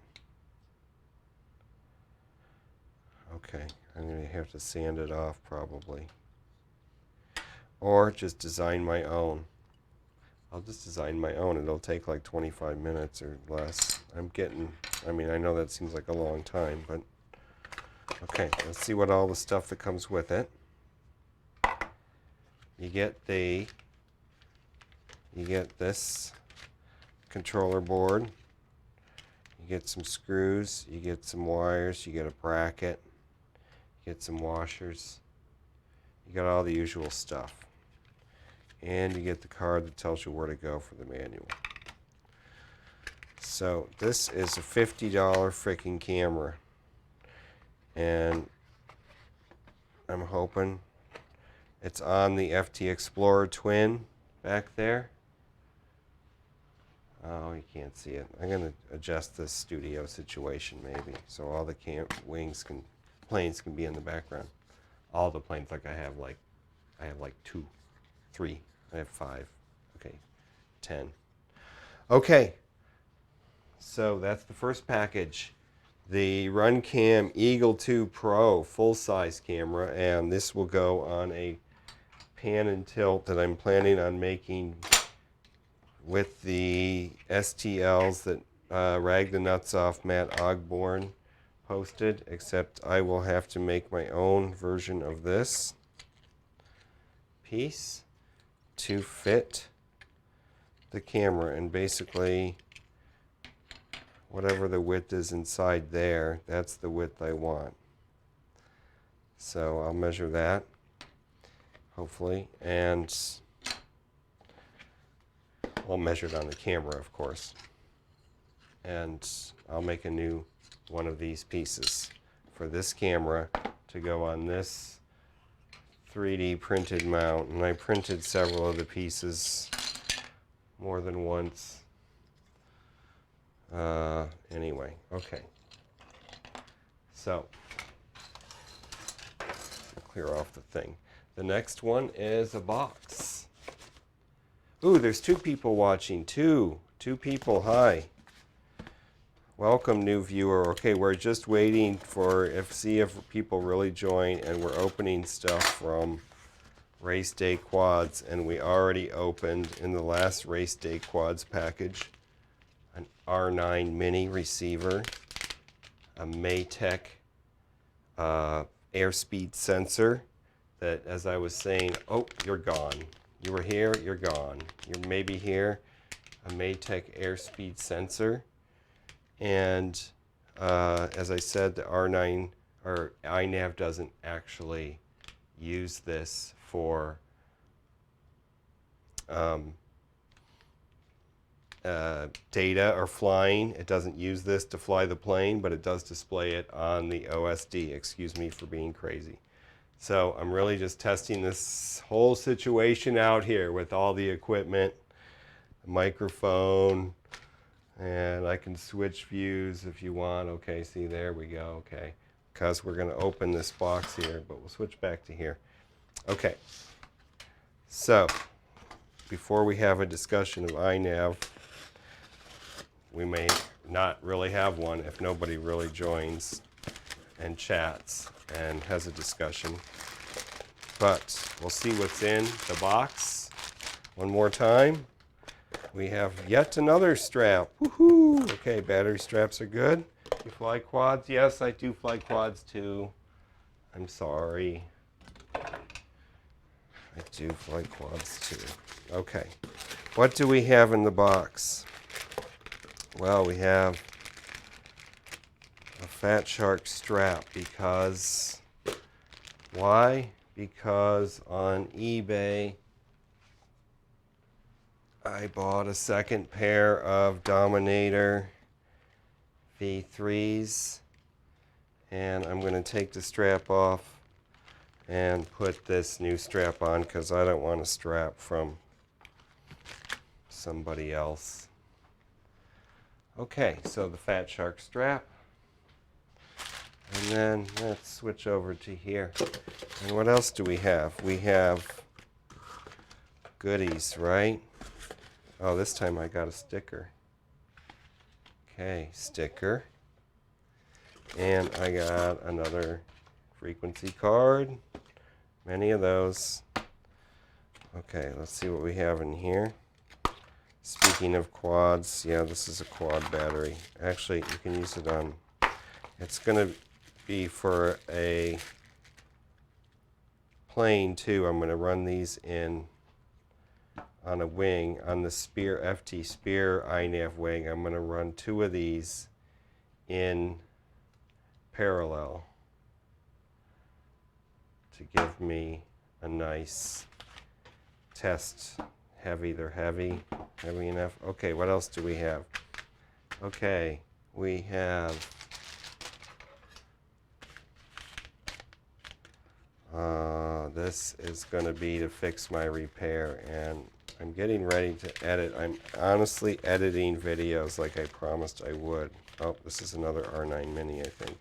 Okay, I'm going to have to sand it off probably. Or just design my own. I'll just design my own. It'll take like 25 minutes or less. I mean, I know that seems like a long time, but okay, let's see what all the stuff that comes with it. You get this controller board. You get some screws, you get some wires, you get a bracket, you get some washers. You got all the usual stuff. And you get the card that tells you where to go for the manual. So this is a $50 freaking camera, and I'm hoping it's on the FT Explorer Twin back there. Oh, you can't see it. I'm going to adjust this studio situation maybe, so all the planes can be in the background. All the planes, like I have like 2, 3, I have 5, okay, 10. Okay, so that's the first package. The RunCam Eagle 2 Pro full-size camera, and this will go on a pan and tilt that I'm planning on making with the STLs that Rag the Nuts Off Matt Ogborn posted, except I will have to make my own version of this piece to fit the camera, and basically whatever the width is inside there, that's the width I want. So I'll measure that, hopefully, and I'll measure it on the camera, of course. And I'll make a new one of these pieces for this camera to go on this 3D printed mount. And I printed several of the pieces more than once. Anyway, okay. So, I'll clear off the thing. The next one is a box. Ooh, there's 2 people watching. Two people, hi. Welcome, new viewer. Okay, we're just waiting for see if people really join, and we're opening stuff from Race Day Quads, and we already opened in the last Race Day Quads package an R9 mini receiver, a Maytech airspeed sensor that, as I was saying, oh, you're gone. You were here, you're gone. You're maybe here, a Maytech airspeed sensor. And as I said, the R9 or iNav doesn't actually use this for data or flying. It doesn't use this to fly the plane, but it does display it on the OSD. Excuse me for being crazy. So I'm really just testing this whole situation out here with all the equipment, the microphone, and I can switch views if you want. Okay, see, there we go. Okay, because we're going to open this box here, but we'll switch back to here. Okay, so before we have a discussion of iNav, we may not really have one if nobody really joins and chats and has a discussion. But we'll see what's in the box one more time. We have yet another strap. Woohoo! Okay, battery straps are good. You fly quads? Yes, I do fly quads too. I'm sorry. I do fly quads too. Okay. What do we have in the box? Well, we have a Fat Shark strap because... Why? Because on eBay I bought a second pair of Dominator V3s, and I'm going to take the strap off and put this new strap on because I don't want a strap from somebody else. Okay, so the Fat Shark strap, and then let's switch over to here. And what else do we have? We have goodies, right? Oh, this time I got a sticker. Okay, sticker. And I got another frequency card. Many of those. Okay, let's see what we have in here. Speaking of quads, yeah, this is a quad battery. Actually, you can use it on... It's going to be for a plane, too. I'm going to run these in on a wing, on the Spear, FT Spear iNav wing. I'm going to run 2 of these in parallel to give me a nice test. Heavy, they're heavy enough. Okay, what else do we have? Okay, we have this is going to be to fix my repair, and I'm getting ready to edit. I'm honestly editing videos like I promised I would. Oh, this is another R9 Mini, I think.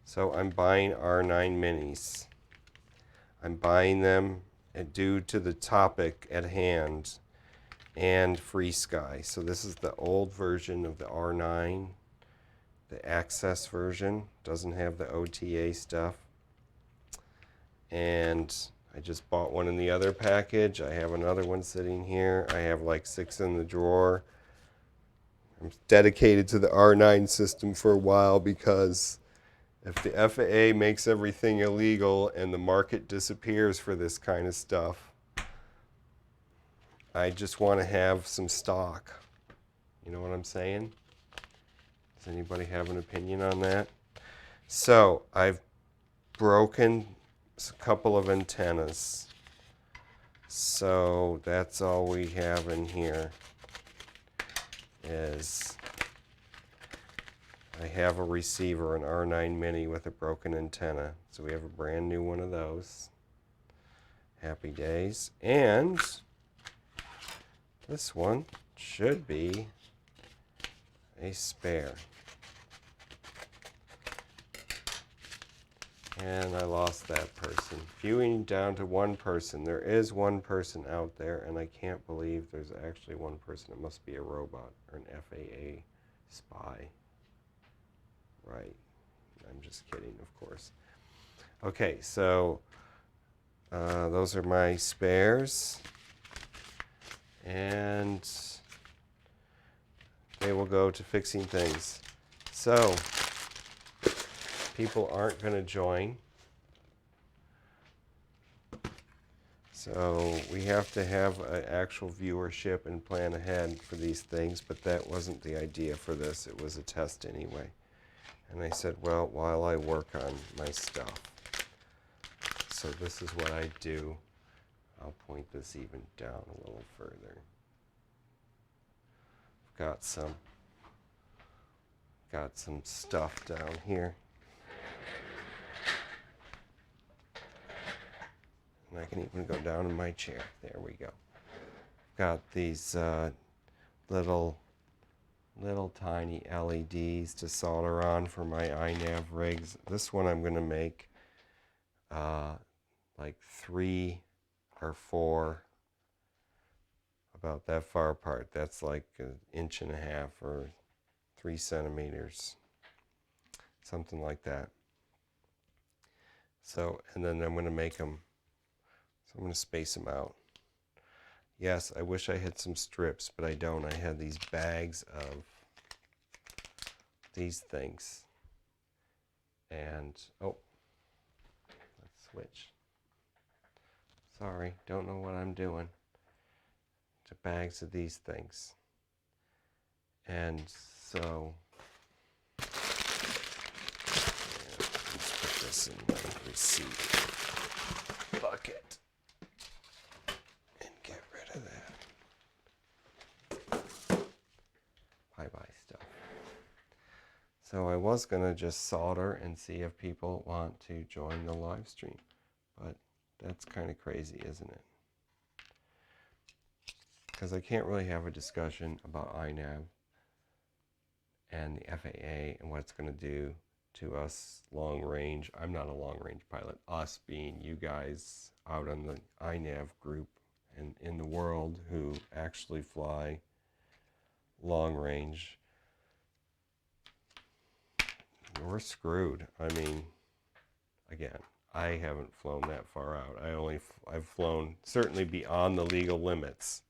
So I'm buying R9 Minis. I'm buying them due to the topic at hand and Free Sky. So this is the old version of the R9. The Access version doesn't have the OTA stuff. And I just bought one in the other package. I have another one sitting here. I have like 6 in the drawer. I'm dedicated to the R9 system for a while because if the FAA makes everything illegal and the market disappears for this kind of stuff, I just want to have some stock. You know what I'm saying? Does anybody have an opinion on that? So I've broken a couple of antennas. So that's all we have in here is I have a receiver, an R9 Mini with a broken antenna. So we have a brand new one of those. Happy days. And this one should be a spare. And I lost that person. Viewing down to one person. There is one person out there, and I can't believe there's actually one person. It must be a robot or an FAA spy. Right. I'm just kidding, of course. Okay, so those are my spares. And they will go to fixing things. So people aren't going to join. So we have to have an actual viewership and plan ahead for these things, but that wasn't the idea for this. It was a test anyway. And I said, well, while I work on my stuff. So this is what I do. I'll point this even down a little further. Got some stuff down here. And I can even go down in my chair. There we go. Got these little tiny LEDs to solder on for my iNav rigs. This one I'm going to make like 3 or 4 about that far apart. That's like 1.5 inches or 3 centimeters, something like that. So, and then I'm going to make them, so I'm going to space them out. Yes, I wish I had some strips, but I don't. I had these bags of these things. And, oh, let's switch. Sorry, don't know what I'm doing. To bags of these things. And so, let's put this in my receipt bucket and get rid of that. Bye-bye stuff. So I was going to just solder and see if people want to join the live stream, but that's kind of crazy, isn't it? Because I can't really have a discussion about iNav and the FAA and what it's going to do to us long range. I'm not a long range pilot. Us being you guys out on the iNav group and in the world who actually fly long range. We're screwed. I mean, again, I haven't flown that far out. I've flown certainly beyond the legal limits.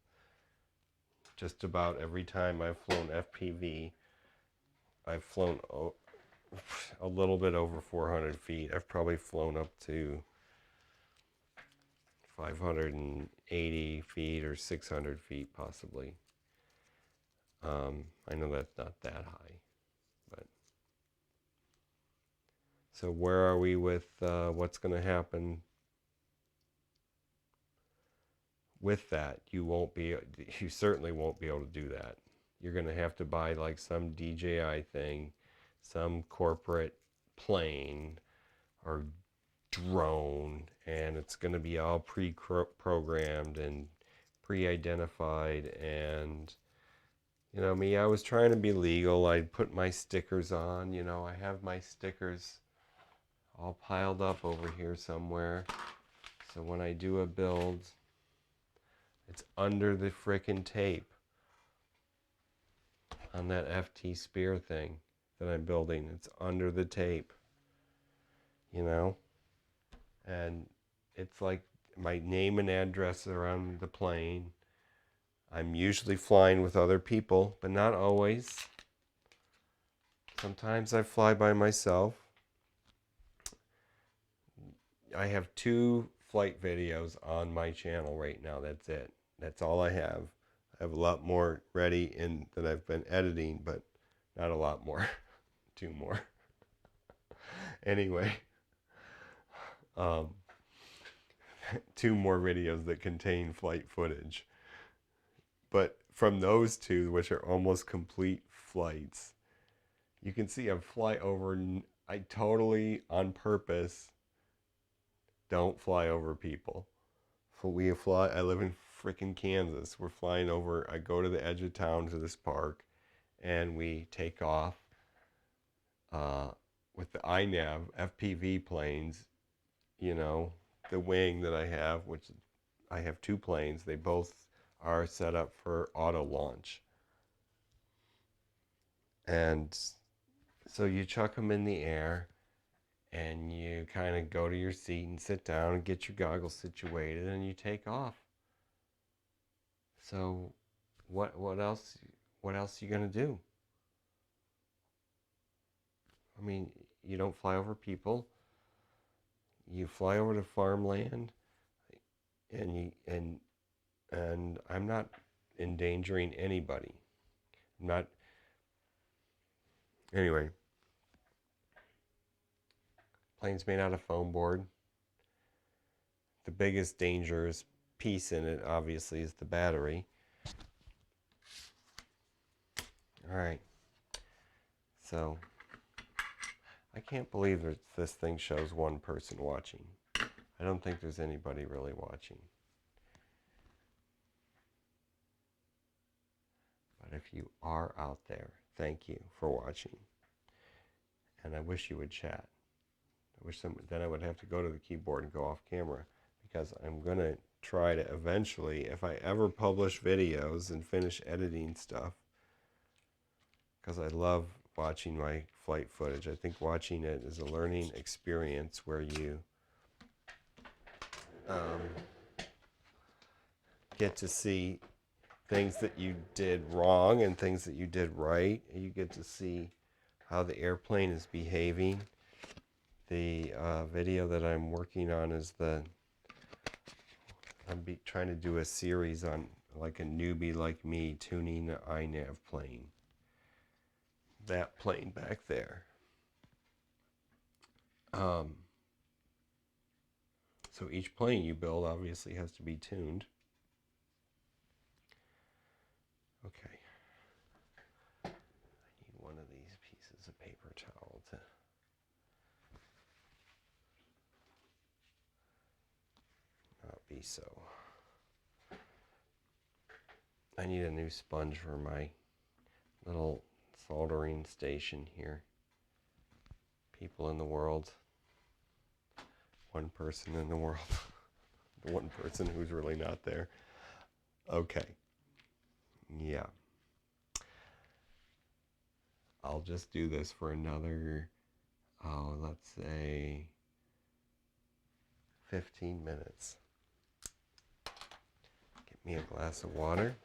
Just about every time I've flown FPV, I've flown a little bit over 400 feet. I've probably flown up to 580 feet or 600 feet possibly. I know that's not that high, but so where are we with what's going to happen with that, you certainly won't be able to do that. You're going to have to buy like some DJI thing, some corporate plane or drone, and it's going to be all pre-programmed and pre-identified. And you know me, I was trying to be legal. I'd put my stickers on. You know, I have my stickers all piled up over here somewhere, so when I do a build, it's under the frickin' tape on that FT Spear thing that I'm building. It's under the tape, you know? And it's like my name and address are on the plane. I'm usually flying with other people, but not always. Sometimes I fly by myself. I have 2 flight videos on my channel right now. That's it. That's all I have. I have a lot more ready that I've been editing, but not a lot more. 2 more. Anyway, 2 more videos that contain flight footage. But from those 2, which are almost complete flights, you can see I totally, on purpose, don't fly over people. I live in freaking Kansas. We're flying over, I go to the edge of town to this park, and we take off with the iNav FPV planes, you know, the wing that I have, which I have 2 planes. They both are set up for auto launch. And so you chuck them in the air, and you kind of go to your seat and sit down and get your goggles situated, and you take off. So what else are you going to do? I mean, you don't fly over people. You fly over to farmland, and I'm not endangering anybody. I'm not. Anyway, plane's made out of foam board. The biggest dangerous piece in it, obviously, is the battery. All right. So I can't believe that this thing shows 1 person watching. I don't think there's anybody really watching. But if you are out there, thank you for watching. And I wish you would chat. Then I would have to go to the keyboard and go off camera, because I'm going to try to eventually, if I ever publish videos and finish editing stuff, because I love watching my flight footage. I think watching it is a learning experience where you get to see things that you did wrong and things that you did right. You get to see how the airplane is behaving. The video that I'm working on is trying to do a series on like a newbie like me tuning the iNav plane. That plane back there. So each plane you build obviously has to be tuned. Okay. I need one of these pieces of paper towel to not be so. I need a new sponge for my little soldering station here. People in the world. 1 person in the world. The 1 person who's really not there. Okay. Yeah. I'll just do this for another, let's say 15 minutes. Get me a glass of water.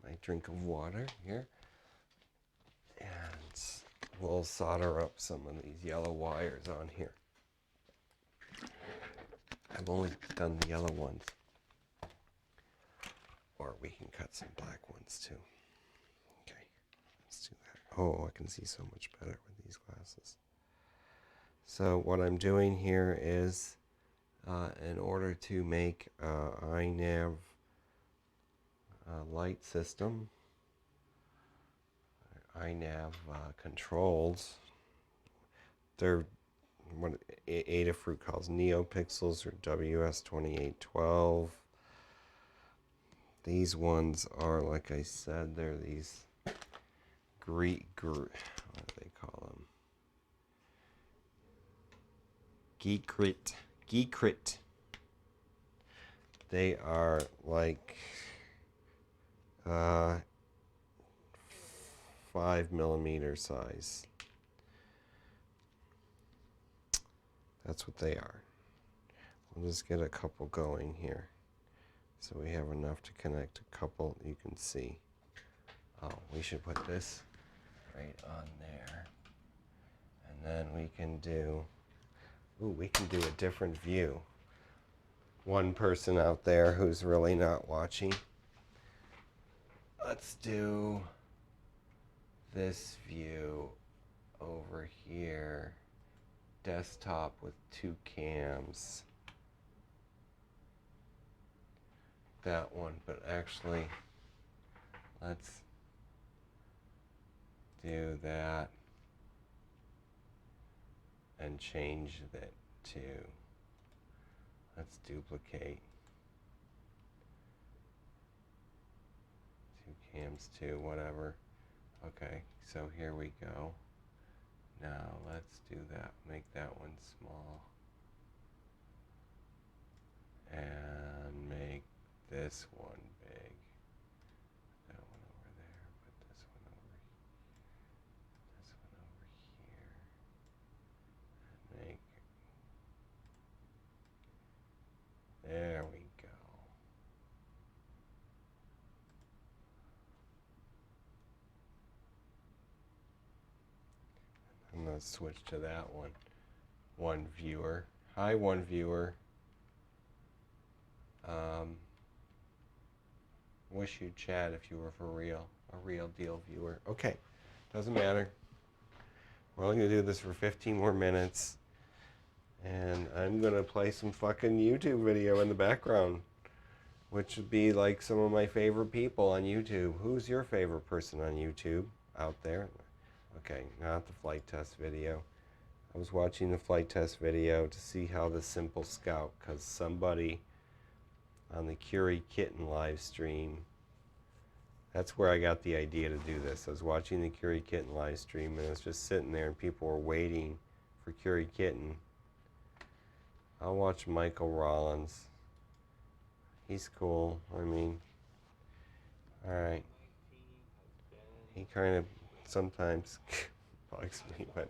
My drink of water here. And we'll solder up some of these yellow wires on here. I've only done the yellow ones. Or we can cut some black ones too. Okay, let's do that. Oh, I can see so much better with these glasses. So what I'm doing here is in order to make iNav light system, iNav controls, they're what Adafruit calls NeoPixels or WS2812. These ones are, like I said, they're these what do they call them? Geekrit. They are like 5mm size. That's what they are. We'll just get a couple going here. So we have enough to connect a couple. You can see. Oh, we should put this right on there. And then we can do a different view. One person out there who's really not watching. Let's do this view over here. Desktop with 2 cams. That one, but actually, let's do that and change that to, let's duplicate 2 cams to whatever. Okay, so here we go. Now let's do that, make that one small, and make this one big. Put that one over there, put this one over here, and make, there we go. And let's switch to that one. One viewer. Hi, one viewer. Wish you'd chat if you were for real. A real deal viewer. Okay, doesn't matter. We're only going to do this for 15 more minutes. And I'm going to play some fucking YouTube video in the background, which would be like some of my favorite people on YouTube. Who's your favorite person on YouTube out there? Okay, not the flight test video. I was watching the flight test video to see how the Simple Scout, because somebody on the Curie Kitten live stream, that's where I got the idea to do this. I was watching the Curie Kitten live stream and I was just sitting there and people were waiting for Curie Kitten. I'll watch Michael Rollins. He's cool. I mean, alright. He kind of sometimes bugs me, but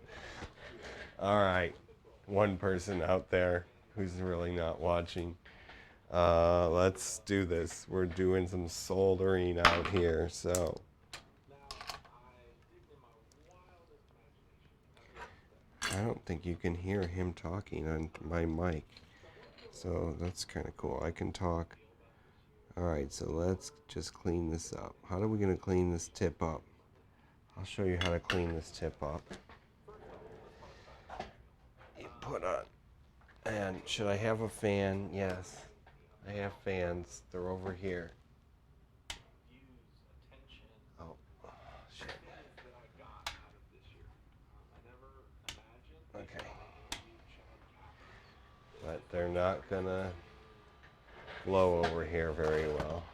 alright. One person out there who's really not watching. Let's do this. We're doing some soldering out here, so I don't think you can hear him talking on my mic, so that's kind of cool. I can talk. Alright, so let's just clean this up. How are we going to clean this tip up? I'll show you how to clean this tip up. You put on, and should I have a fan? Yes. I have fans. They're over here. Oh, shit. Okay. But they're not gonna blow over here very well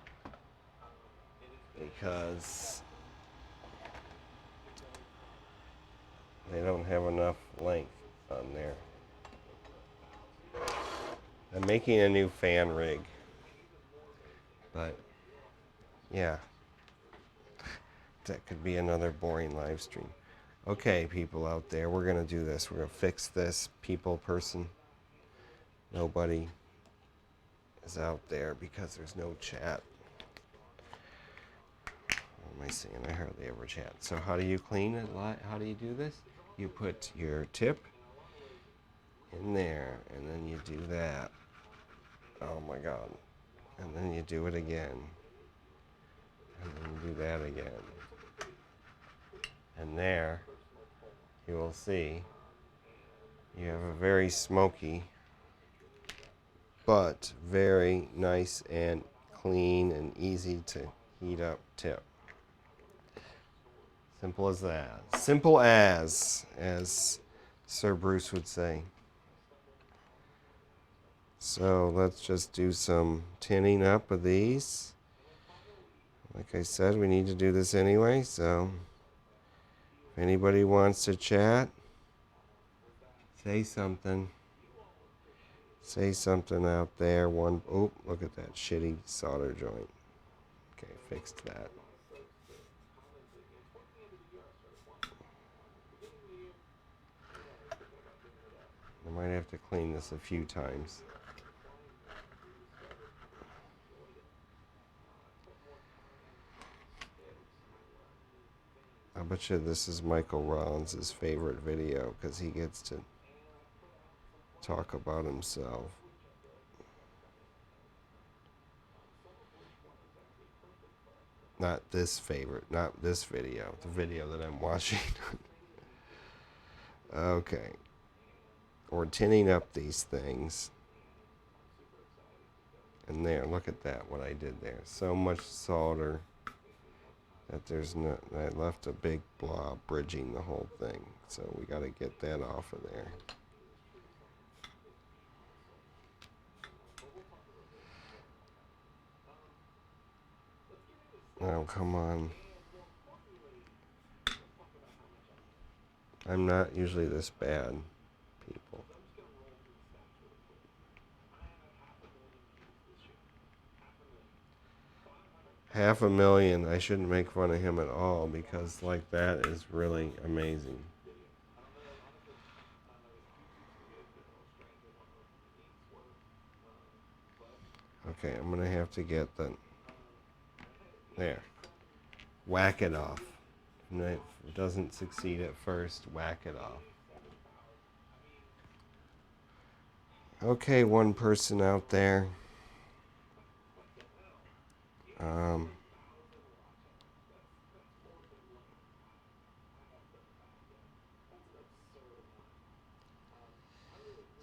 because they don't have enough length on there. I'm making a new fan rig, but yeah, that could be another boring live stream. Okay, people out there, we're gonna do this. We're gonna fix this. Person, nobody is out there because there's no chat. What am I saying? I hardly ever chat. So how do you clean it? How do you do this? You put your tip in there, and then you do that. Oh my God. And then you do it again. And then you do that again. And there, you will see, you have a very smoky but very nice and clean and easy to heat up tip. Simple as that. Simple as Sir Bruce would say. So let's just do some tinning up of these. Like I said, we need to do this anyway, so if anybody wants to chat, say something. Say something out there. Oh, look at that shitty solder joint. Okay, fixed that. I might have to clean this a few times. I bet you this is Michael Rollins' favorite video because he gets to talk about himself. Not this favorite, not this video, the video that I'm watching. Okay. We're tinning up these things. And there, look at that, what I did there. So much solder that there's no, I left a big blob bridging the whole thing. So we got to get that off of there. Oh, come on. I'm not usually this bad, people. $500,000. I shouldn't make fun of him at all because like that is really amazing. Okay, I'm going to have to get the... There. Whack it off. And if it doesn't succeed at first, whack it off. Okay, one person out there.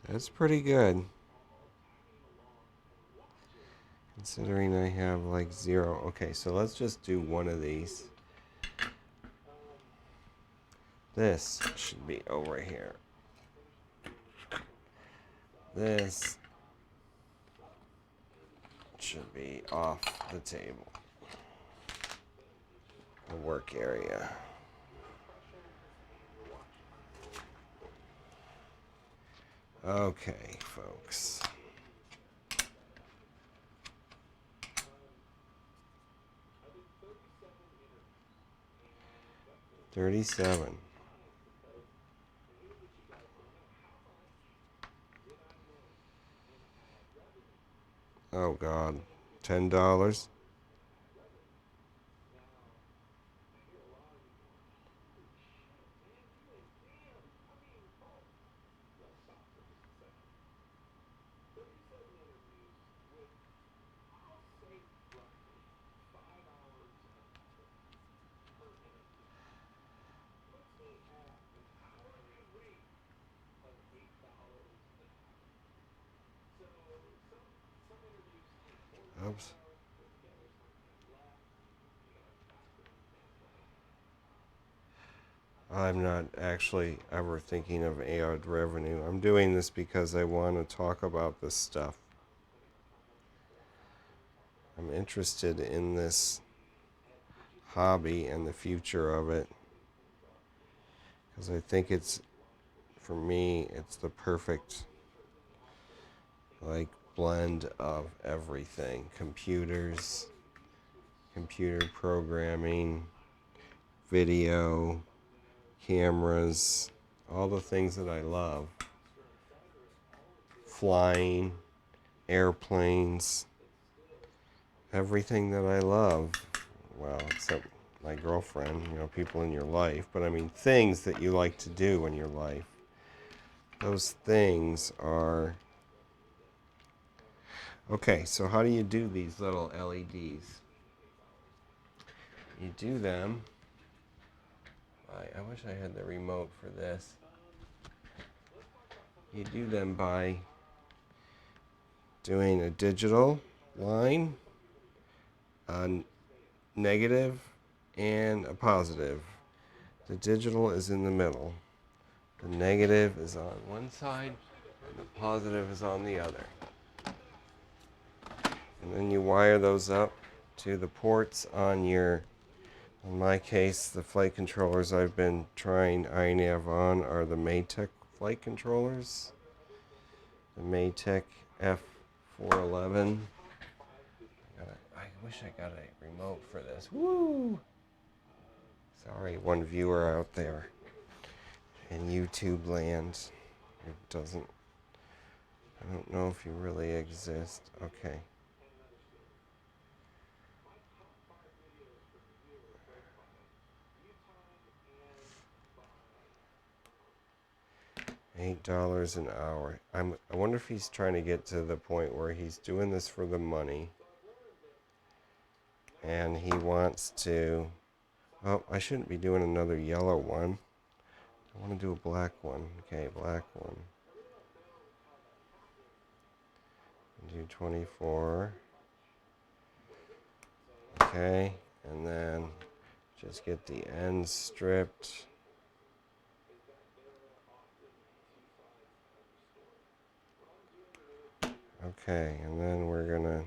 That's pretty good. Considering I have like 0. Okay, so let's just do one of these. This should be over here. This should be off the table. The work area. Okay, folks. $37. Oh God, $10. Oops. I'm not actually ever thinking of ad revenue. I'm doing this because I want to talk about this stuff. I'm interested in this hobby and the future of it because I think it's, for me, it's the perfect like blend of everything. Computers, computer programming, video, cameras, all the things that I love. Flying, airplanes, everything that I love. Well, except my girlfriend, people in your life, but I mean things that you like to do in your life. Those things are... Okay, so how do you do these little LEDs? You do them... I wish I had the remote for this. You do them by doing a digital line, a negative, and a positive. The digital is in the middle. The negative is on one side, and the positive is on the other. And then you wire those up to the ports on your, in my case, the flight controllers I've been trying iNav on are the Maytech flight controllers. The Maytech F411. I wish I got a remote for this. Woo! Sorry, one viewer out there in YouTube land. It doesn't, I don't know if you really exist. Okay. $8 an hour. I wonder if he's trying to get to the point where he's doing this for the money. And he wants to... Oh, I shouldn't be doing another yellow one. I want to do a black one. Okay, black one. Do 24. Okay, and then just get the ends stripped. Okay, and then we're gonna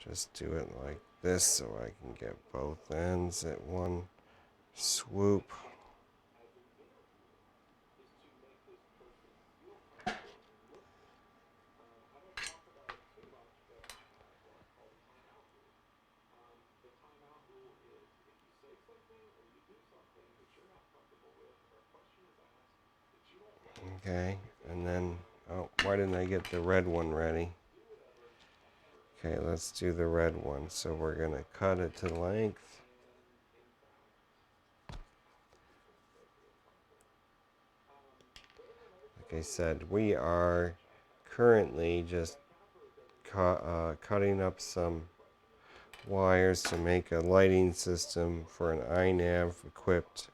just do it like this so I can get both ends at one swoop. Okay, and then, oh, why didn't I get the red one ready? Okay, let's do the red one. So we're going to cut it to length. Like I said, we are currently just cutting up some wires to make a lighting system for an iNav equipped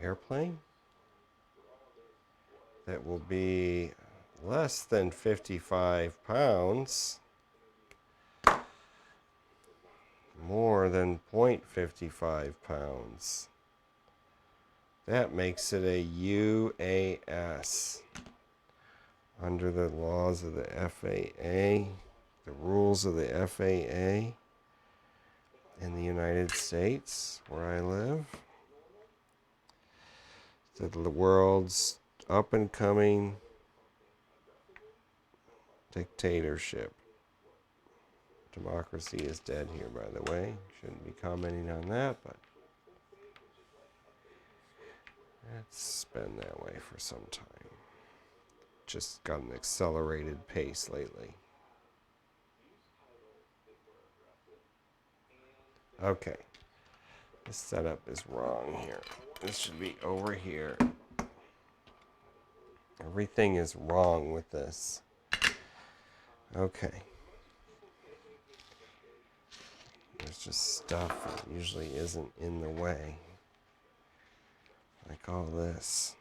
airplane that will be less than 55 pounds, more than 0.55 pounds. That makes it a UAS under the laws of the FAA, the rules of the FAA in the United States, where I live. The world's up-and-coming dictatorship. Democracy is dead here, by the way. Shouldn't be commenting on that, but it's been that way for some time. Just got an accelerated pace lately. Okay. This setup is wrong here. This should be over here. Everything is wrong with this. Okay. There's just stuff that usually isn't in the way. Like all this.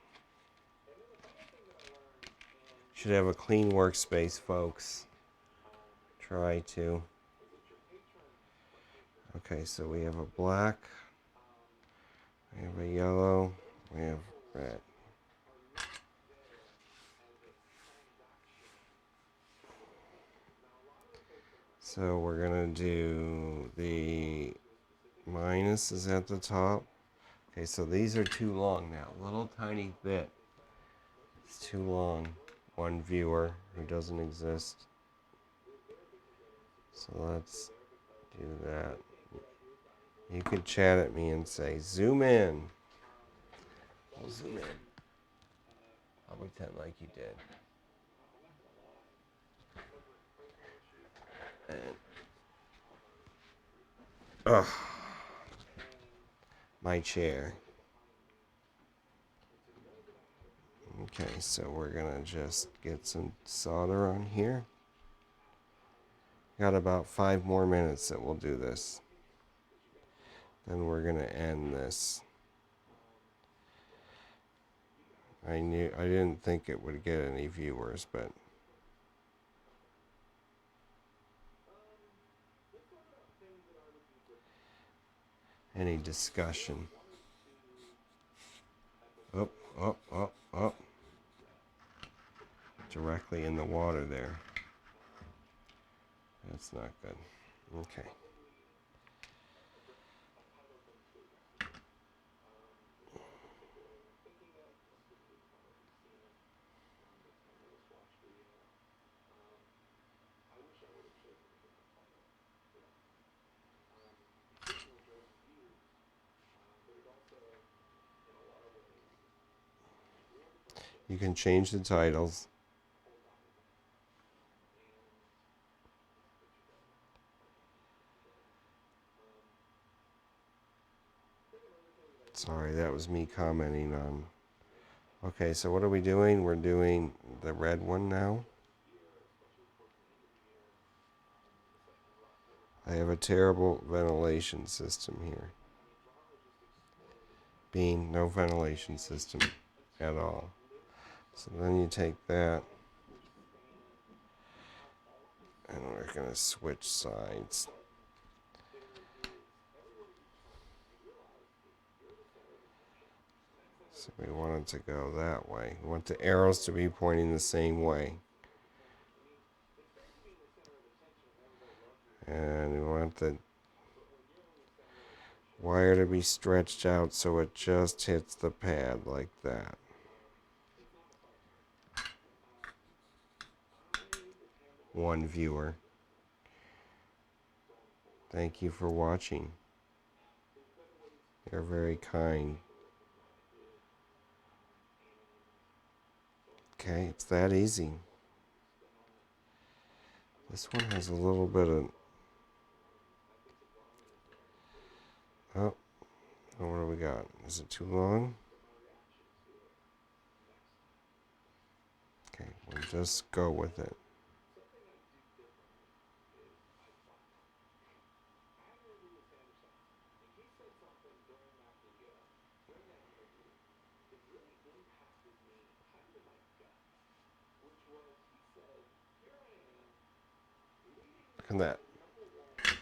Should have a clean workspace, folks. Try to. Okay, so we have a black. We have a yellow. We have red. So we're going to do the minus is at the top. Okay, so these are too long now. A little tiny bit. It's too long. One viewer who doesn't exist. So let's do that. You could chat at me and say, zoom in. I'll zoom in. I'll pretend like you did. And, my chair. Okay, so we're gonna just get some solder on here. Got about 5 more minutes that we'll do this. Then we're gonna end this. I didn't think it would get any viewers, but any discussion. Up, up, up, up. Directly in the water there. That's not good. Okay. You can change the titles. Sorry, that was me commenting on. Okay, so what are we doing? We're doing the red one now. I have a terrible ventilation system here. Being no ventilation system at all. So then you take that, and we're going to switch sides. So we want it to go that way. We want the arrows to be pointing the same way. And we want the wire to be stretched out so it just hits the pad like that. One viewer. Thank you for watching. You're very kind. Okay, it's that easy. This one has a little bit of... Oh, what do we got? Is it too long? Okay, we'll just go with it. Look at that.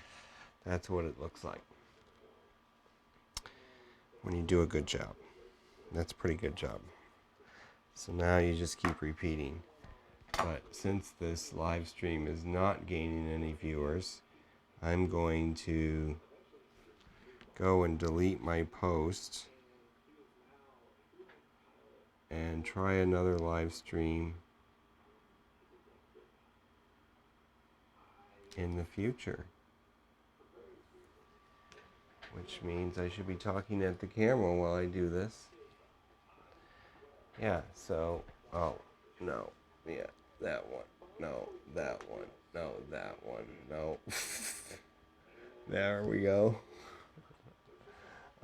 That's what it looks like when you do a good job. That's a pretty good job. So now you just keep repeating. But since this live stream is not gaining any viewers, I'm going to go and delete my post and try another live stream in the future. Which means I should be talking at the camera while I do this. Yeah, so, oh, no, yeah, that one, no, that one, no, that one, no. There we go.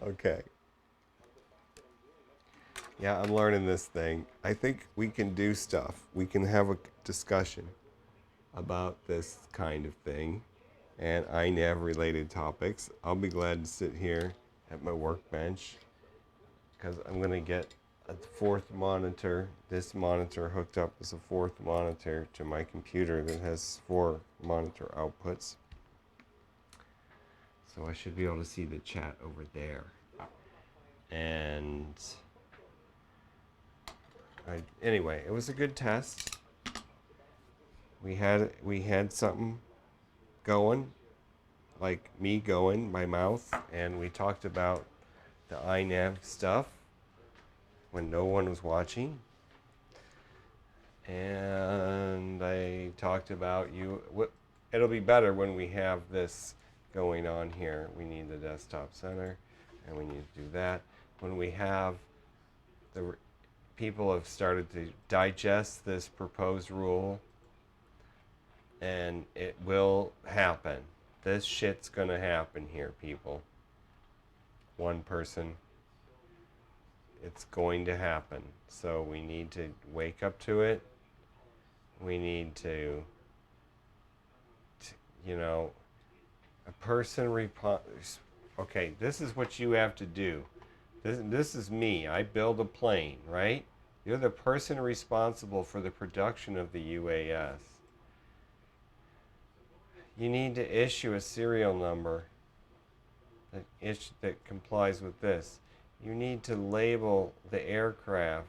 Okay. Yeah, I'm learning this thing. I think we can do stuff. We can have a discussion about this kind of thing and iNav related topics. I'll be glad to sit here at my workbench because I'm going to get a fourth monitor. This monitor hooked up as a fourth monitor to my computer that has 4 monitor outputs. So I should be able to see the chat over there. And anyway, it was a good test. We had something going, like me going, my mouth, and we talked about the iNav stuff when no one was watching. And I talked about it'll be better when we have this going on here. We need the desktop center, and we need to do that. When we have people have started to digest this proposed rule, and it will happen. This shit's gonna happen here, people. One person. It's going to happen. So we need to wake up to it. We need to you know, a person okay, this is what you have to do. This is me. I build a plane, right? You're the person responsible for the production of the UAS. You need to issue a serial number that complies with this. You need to label the aircraft.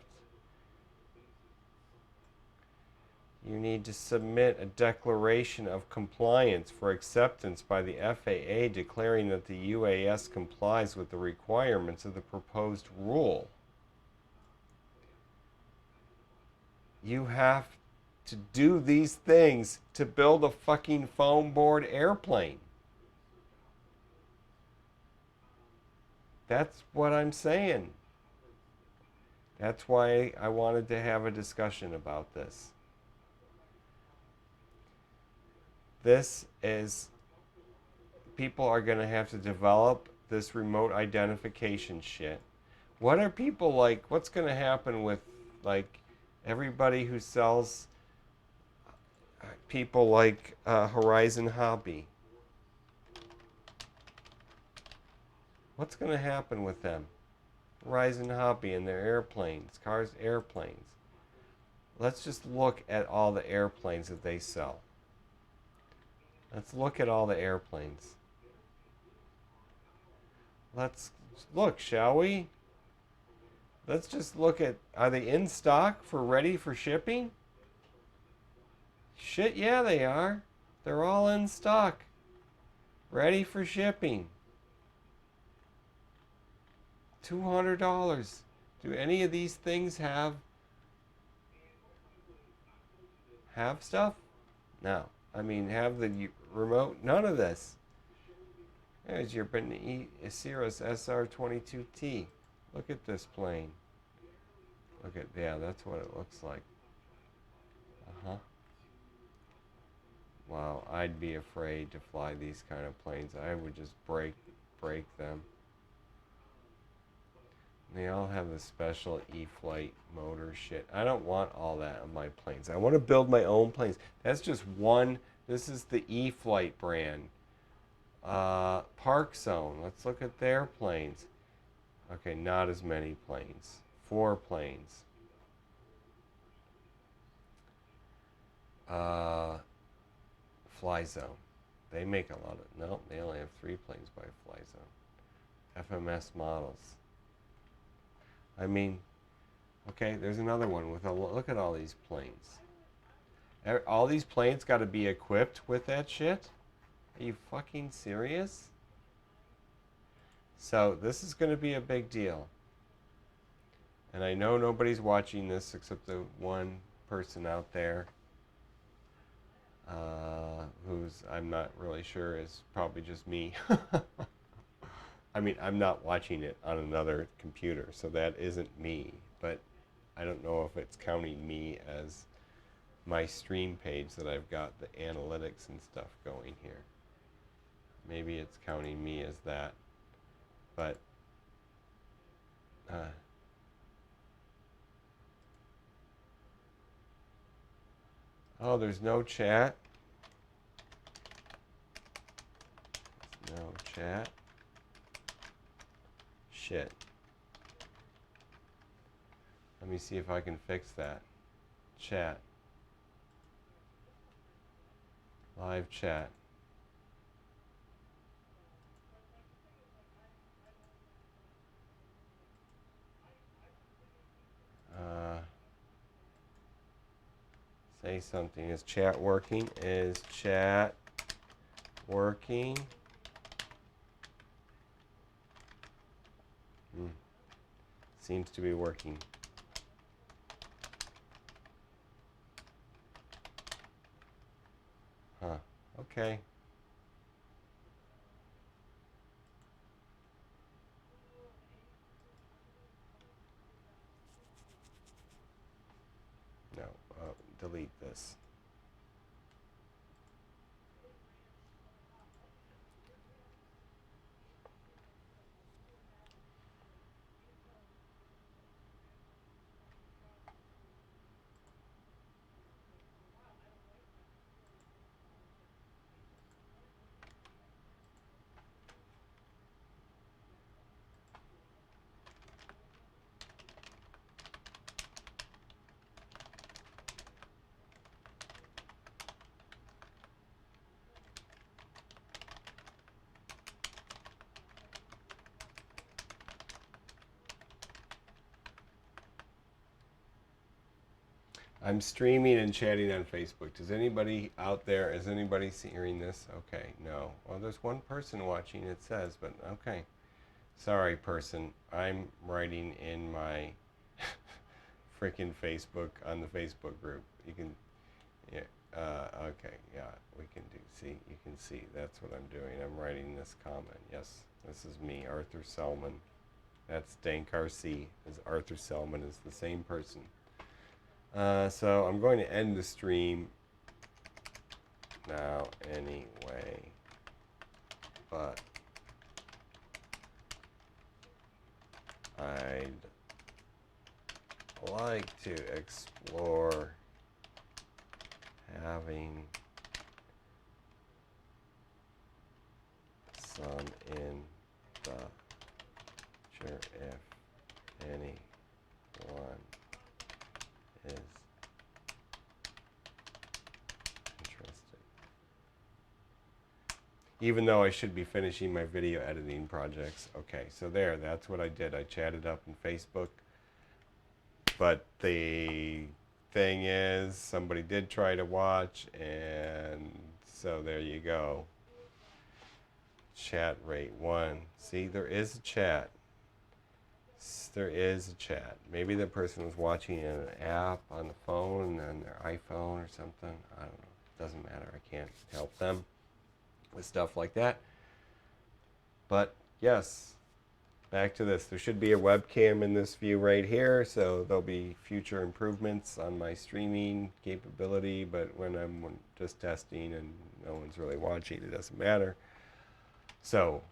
You need to submit a declaration of compliance for acceptance by the FAA declaring that the UAS complies with the requirements of the proposed rule. You have to do these things to build a fucking foam board airplane. That's what I'm saying. That's why I wanted to have a discussion about this. This is, people are going to have to develop this remote identification shit. What are people like, what's going to happen with, like, everybody who sells, people like Horizon Hobby? What's going to happen with them? Horizon Hobby and their airplanes, cars, airplanes. Let's just look at all the airplanes that they sell. Let's look at all the airplanes. Let's look, shall we? Let's just look at, are they in stock for ready for shipping? Shit, yeah, they are. They're all in stock. Ready for shipping. $200. Do any of these things have stuff? No. I mean, have the remote? None of this. There's your Cirrus SR-22T. Look at this plane. Look at, yeah, that's what it looks like. Uh-huh. Wow, I'd be afraid to fly these kind of planes. I would just break them. They all have the special E-Flight motor shit. I don't want all that on my planes. I want to build my own planes. That's just one. This is the E-Flight brand. Park Zone. Let's look at their planes. Okay, not as many planes. 4 planes. Fly Zone. They make a lot of... No, they only have 3 planes by Fly Zone. FMS models. I mean, okay, there's another one with a look at all these planes. All these planes got to be equipped with that shit? Are you fucking serious? So this is going to be a big deal. And I know nobody's watching this except the one person out there who's, I'm not really sure, is probably just me. I mean, I'm not watching it on another computer, so that isn't me. But I don't know if it's counting me as my stream page that I've got the analytics and stuff going here. Maybe it's counting me as that. But oh, there's no chat. No chat. Shit. Let me see if I can fix that. Chat. Live chat. Say something. Is chat working? Is chat working? Seems to be working. Huh. Okay. No. Delete this. I'm streaming and chatting on Facebook. Does anybody out there, is anybody hearing this? Okay, no. Well, there's one person watching, it says, but okay. Sorry, person. I'm writing in my freaking Facebook on the Facebook group. You can, yeah, okay, yeah, we can do, see, you can see, that's what I'm doing. I'm writing this comment. Yes, this is me, Arthur Selman. That's Dank RC, as Arthur Selman is the same person. So I'm going to end the stream now anyway, but I'd like to explore having some in the future if anyone is interested. Even though I should be finishing my video editing projects. Okay, so there, that's what I did. I chatted up in Facebook. But the thing is, somebody did try to watch, and so there you go. Chat rate 1. See, there is a chat. There is a chat. Maybe the person was watching in an app on the phone, on their iPhone or something. I don't know. Doesn't matter. I can't help them with stuff like that. But yes, back to this. There should be a webcam in this view right here, so there'll be future improvements on my streaming capability, but when I'm just testing and no one's really watching, it doesn't matter. So,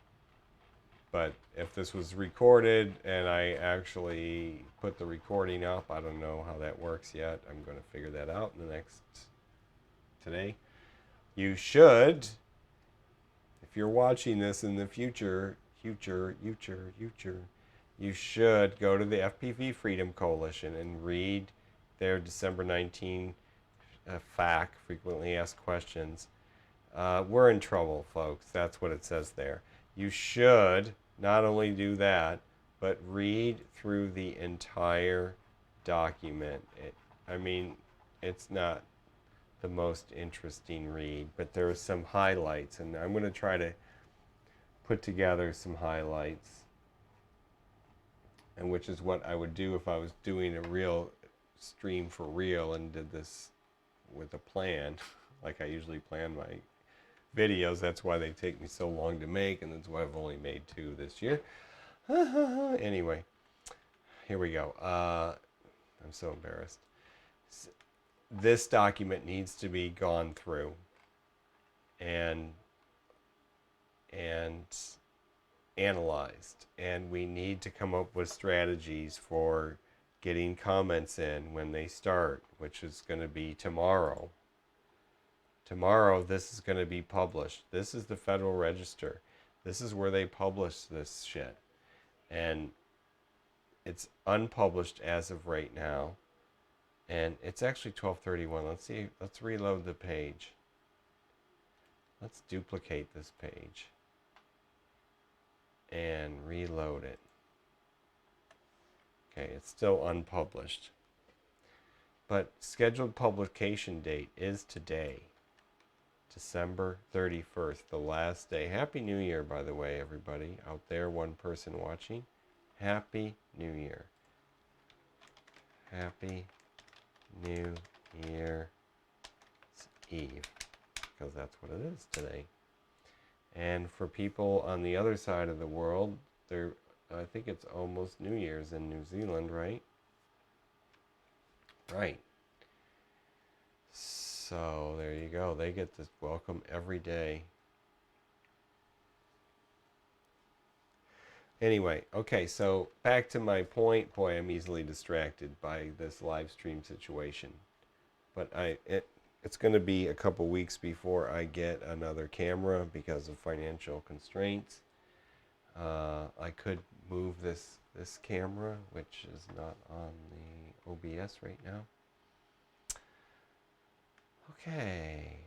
but if this was recorded and I actually put the recording up, I don't know how that works yet. I'm going to figure that out in the next today. You should, if you're watching this in the future, you should go to the FPV Freedom Coalition and read their December 19 FAQ, frequently asked questions. We're in trouble, folks. That's what it says there. You should not only do that, but read through the entire document. I mean, it's not the most interesting read, but there are some highlights, and I'm going to try to put together some highlights, and which is what I would do if I was doing a real stream for real and did this with a plan, like I usually plan my videos. That's why they take me so long to make, and that's why I've only made 2 this year. Anyway, here we go. I'm so embarrassed. This document needs to be gone through and analyzed, and we need to come up with strategies for getting comments in when they start, which is going to be tomorrow. Tomorrow this is going to be published. This is the Federal Register. This is where they publish this shit, and it's unpublished as of right now, and it's actually 12:31. Let's see, let's reload the page. Let's duplicate this page and reload it. Okay, it's still unpublished, but scheduled publication date is today, December 31st, the last day. Happy New Year, by the way, everybody out there, one person watching. Happy New Year. Happy New Year's Eve, because that's what it is today. And for people on the other side of the world, I think it's almost New Year's in New Zealand, right? Right. So there you go. They get this welcome every day. Anyway, okay, so back to my point. Boy, I'm easily distracted by this live stream situation. But it's going to be a couple weeks before I get another camera because of financial constraints. I could move this camera, which is not on the OBS right now. Okay.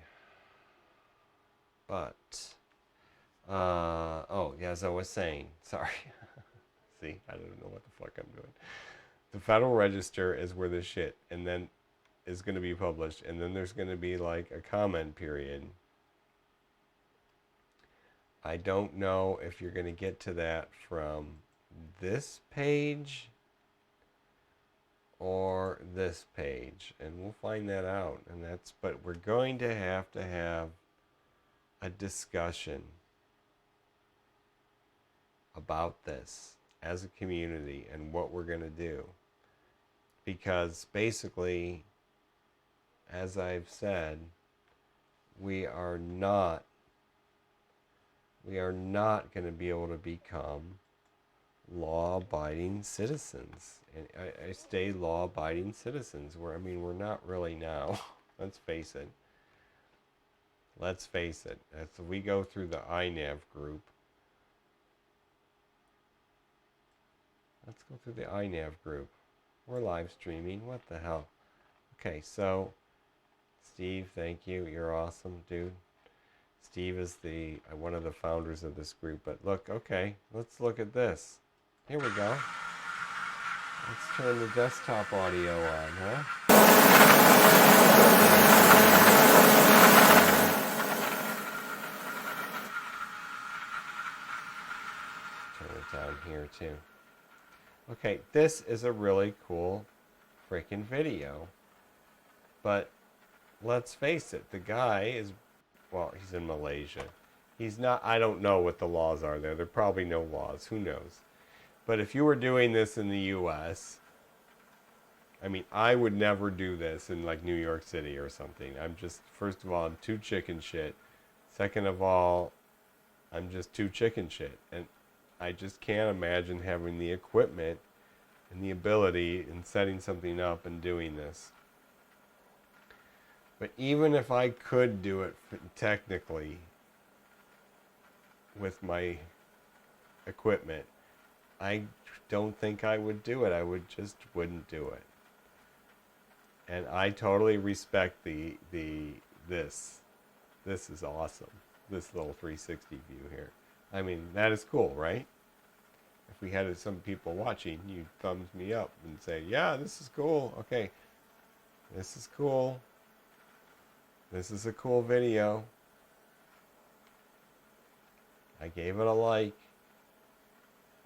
But, oh, yeah, as I was saying, sorry. See, I don't know what the fuck I'm doing. The Federal Register is where this shit, and then is going to be published, and then there's going to be like a comment period. I don't know if you're going to get to that from this page or this page, and we'll find that out. And that's, but we're going to have a discussion about this as a community and what we're going to do, because basically, as I've said, we are not going to be able to become law-abiding citizens. And I say law-abiding citizens, where, I mean, we're not really now. Let's face it. Let's face it. As we go through the iNav group, let's go through the iNav group. We're live streaming. What the hell? Okay, so Steve, thank you. You're awesome, dude. Steve is the one of the founders of this group. But look, okay, let's look at this. Here we go. Let's turn the desktop audio on, huh? Turn it down here too. Okay, this is a really cool freaking video. But let's face it, the guy is, well, he's in Malaysia. He's not, I don't know what the laws are there. There are probably no laws. Who knows? But if you were doing this in the U.S., I mean, I would never do this in like New York City or something. I'm just, first of all, I'm too chicken shit. Second of all, I'm just too chicken shit. And I just can't imagine having the equipment and the ability in setting something up and doing this. But even if I could do it technically with my equipment, I don't think I would do it. I wouldn't do it. And I totally respect this. This is awesome. This little 360 view here. I mean, that is cool, right? If we had some people watching, you'd thumbs me up and say, yeah, this is cool. Okay, this is cool. This is a cool video. I gave it a like.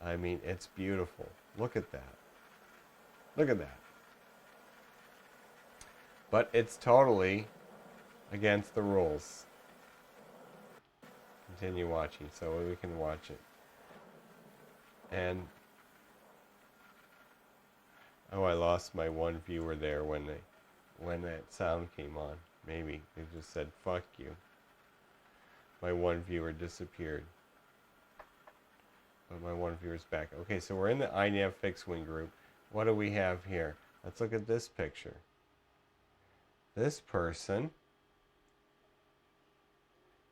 I mean, it's beautiful. Look at that. Look at that. But it's totally against the rules. Continue watching so we can watch it. And oh, I lost my one viewer there when that sound came on. Maybe they just said fuck you. My one viewer disappeared. But my one viewer's back. Okay, so we're in the iNav fixed wing group. What do we have here? Let's look at this picture. This person,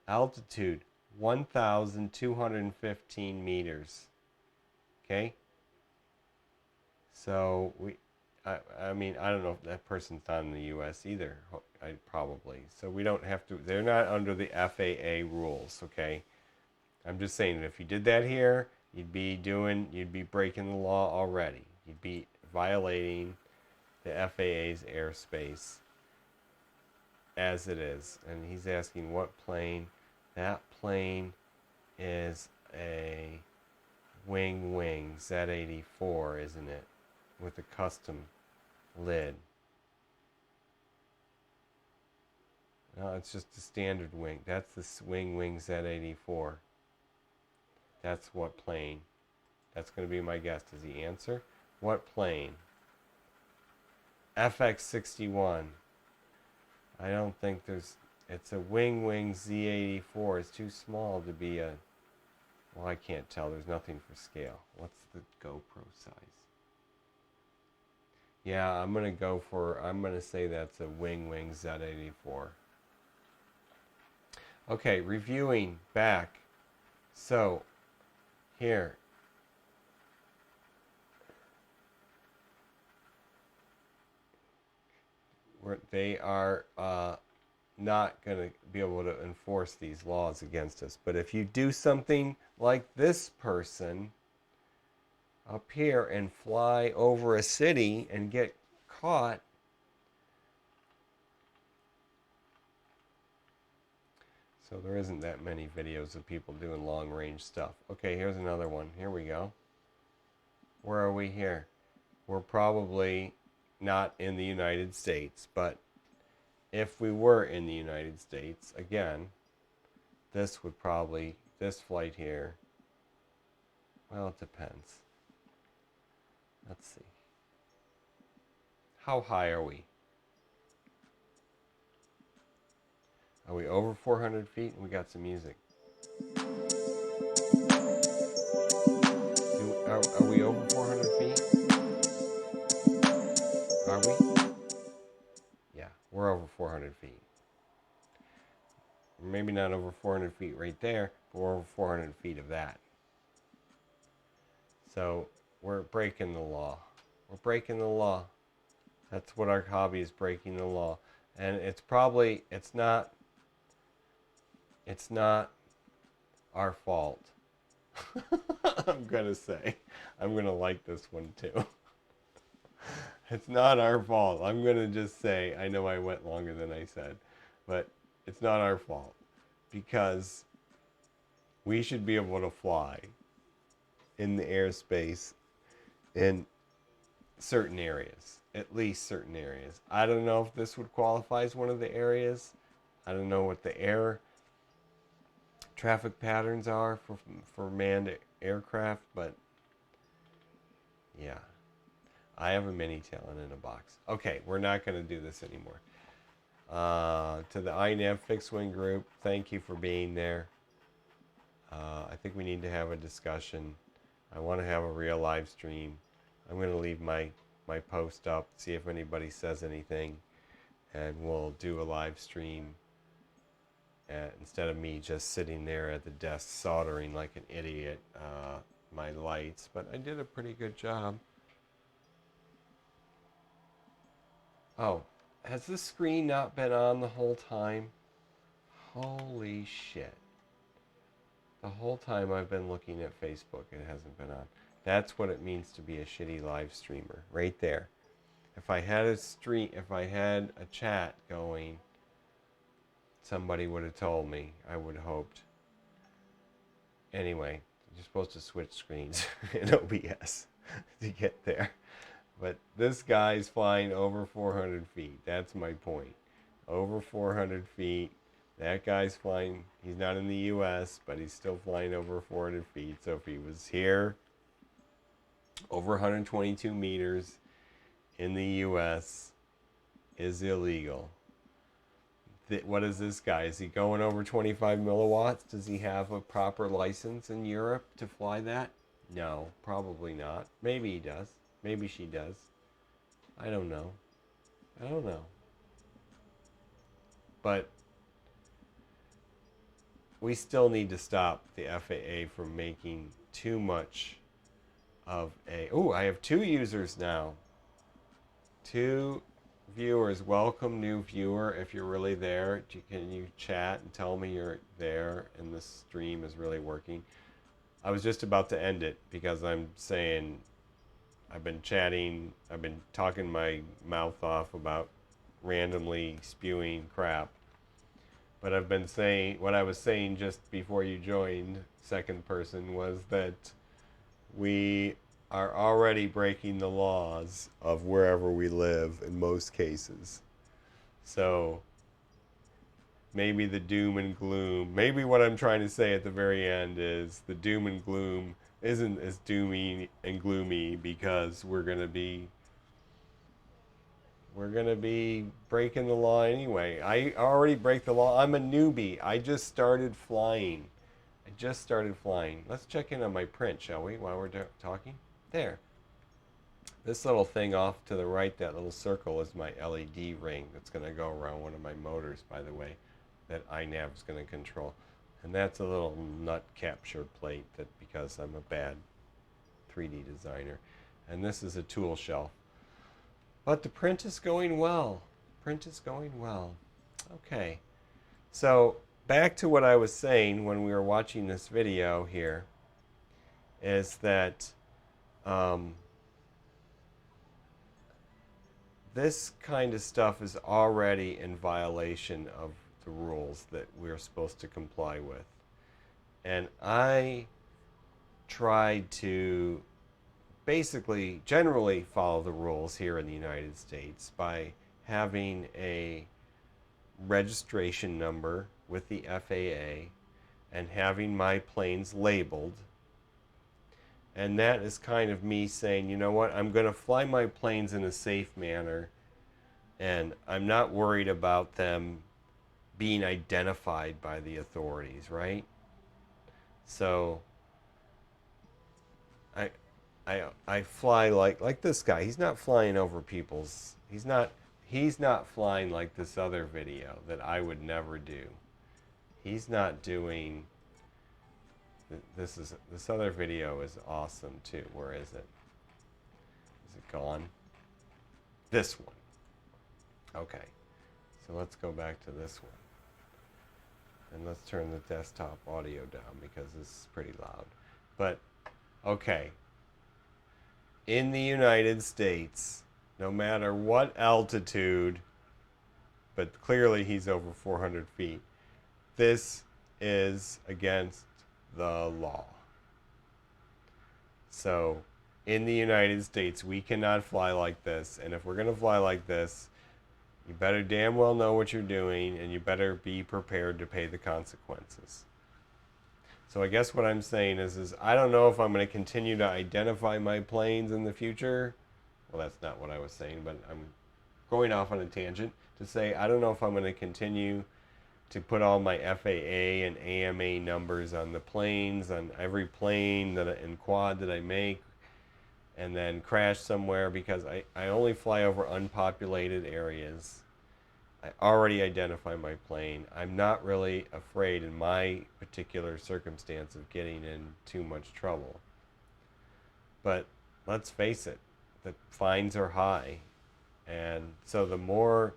altitude 1,215 meters. Okay? So I mean, I don't know if that person's not in the U.S. either. Probably. So we don't have to. They're not under the FAA rules. Okay. I'm just saying that if you did that here, you'd be breaking the law already. You'd be violating the FAA's airspace as it is. And he's asking what plane. That plane is a wing Z84, isn't it? With a custom lid. No, it's just a standard wing. That's the wing Z84. That's what plane. That's going to be my guess. Does he answer? What plane? FX61. I don't think there's... It's a wing Z84. It's too small to be a... Well, I can't tell. There's nothing for scale. What's the GoPro size? Yeah, I'm going to say that's a wing Z84. Okay, reviewing back. So, here. They are not going to be able to enforce these laws against us. But if you do something like this person up here and fly over a city and get caught, So there isn't that many videos of people doing long range stuff. Okay, here's another one. Here we go. Where are we here? We're probably not in the United States, but if we were in the United States, again, this flight here, well, it depends. Let's see. How high are we? Are we over 400 feet? We got some music. Are we over 400 feet? Are we? Yeah, we're over 400 feet. Maybe not over 400 feet right there, but we're over 400 feet of that. So we're breaking the law. We're breaking the law. That's what our hobby is, breaking the law. And it's not our fault. I'm gonna say. I'm gonna like this one too. It's not our fault. I'm gonna just say, I know I went longer than I said, but it's not our fault, because we should be able to fly in the airspace in certain areas, at least certain areas. I don't know if this would qualify as one of the areas. I don't know what the air traffic patterns are for manned aircraft, but yeah. I have a mini talent in a box. Okay, we're not going to do this anymore. To the iNav Fixed Wing group, thank you for being there. I think we need to have a discussion. I want to have a real live stream. I'm going to leave my post up, see if anybody says anything, and we'll do a live stream instead of me just sitting there at the desk soldering like an idiot my lights. But I did a pretty good job. Oh, has this screen not been on the whole time? Holy shit. The whole time I've been looking at Facebook, it hasn't been on. That's what it means to be a shitty live streamer, right there. If I had a chat going, somebody would have told me. I would have hoped. Anyway, you're supposed to switch screens in OBS to get there. But this guy's flying over 400 feet. That's my point. Over 400 feet. That guy's flying. He's not in the U.S., but he's still flying over 400 feet. So if he was here, over 122 meters in the U.S. is illegal. What is this guy? Is he going over 25 milliwatts? Does he have a proper license in Europe to fly that? No, probably not. Maybe he does. Maybe she does. I don't know. I don't know. But we still need to stop the FAA from making too much of a... Oh, I have 2 users now. 2 viewers. Welcome, new viewer. If you're really there, can you chat and tell me you're there and the stream is really working? I was just about to end it because I'm saying... I've been chatting, I've been talking my mouth off about randomly spewing crap. But I've been saying, what I was saying just before you joined, second person, was that we are already breaking the laws of wherever we live in most cases. So maybe the doom and gloom, maybe what I'm trying to say at the very end is the doom and gloom isn't as doomy and gloomy because we're gonna be breaking the law anyway. I already break the law. I'm a newbie. I just started flying. Let's check in on my print, shall we, while we're talking? There. This little thing off to the right, that little circle, is my LED ring that's going to go around one of my motors, by the way, that iNav is going to control. And that's a little nut capture plate that, because I'm a bad 3D designer. And this is a tool shelf. But the print is going well. Okay. So back to what I was saying when we were watching this video here is that this kind of stuff is already in violation of the rules that we're supposed to comply with. And I tried to basically generally follow the rules here in the United States by having a registration number with the FAA and having my planes labeled. And that is kind of me saying, you know what, I'm going to fly my planes in a safe manner, and I'm not worried about them being identified by the authorities, right? So I fly like this guy. He's not flying over people's. He's not flying like this other video that I would never do. He's not doing. This other video is awesome too. Where is it? Is it gone? This one. Okay. So let's go back to this one. And let's turn the desktop audio down because this is pretty loud. But okay. In the United States, no matter what altitude, but clearly he's over 400 feet, this is against the law. So in the United States, we cannot fly like this. And if we're going to fly like this, you better damn well know what you're doing, and you better be prepared to pay the consequences. So I guess what I'm saying is I don't know if I'm going to continue to identify my planes in the future. Well, that's not what I was saying, but I'm going off on a tangent to say I don't know if I'm going to continue to put all my FAA and AMA numbers on the planes, on every plane and quad that I make, and then crash somewhere because I only fly over unpopulated areas. I already identify my plane. I'm not really afraid in my particular circumstance of getting in too much trouble. But let's face it, the fines are high. And so the more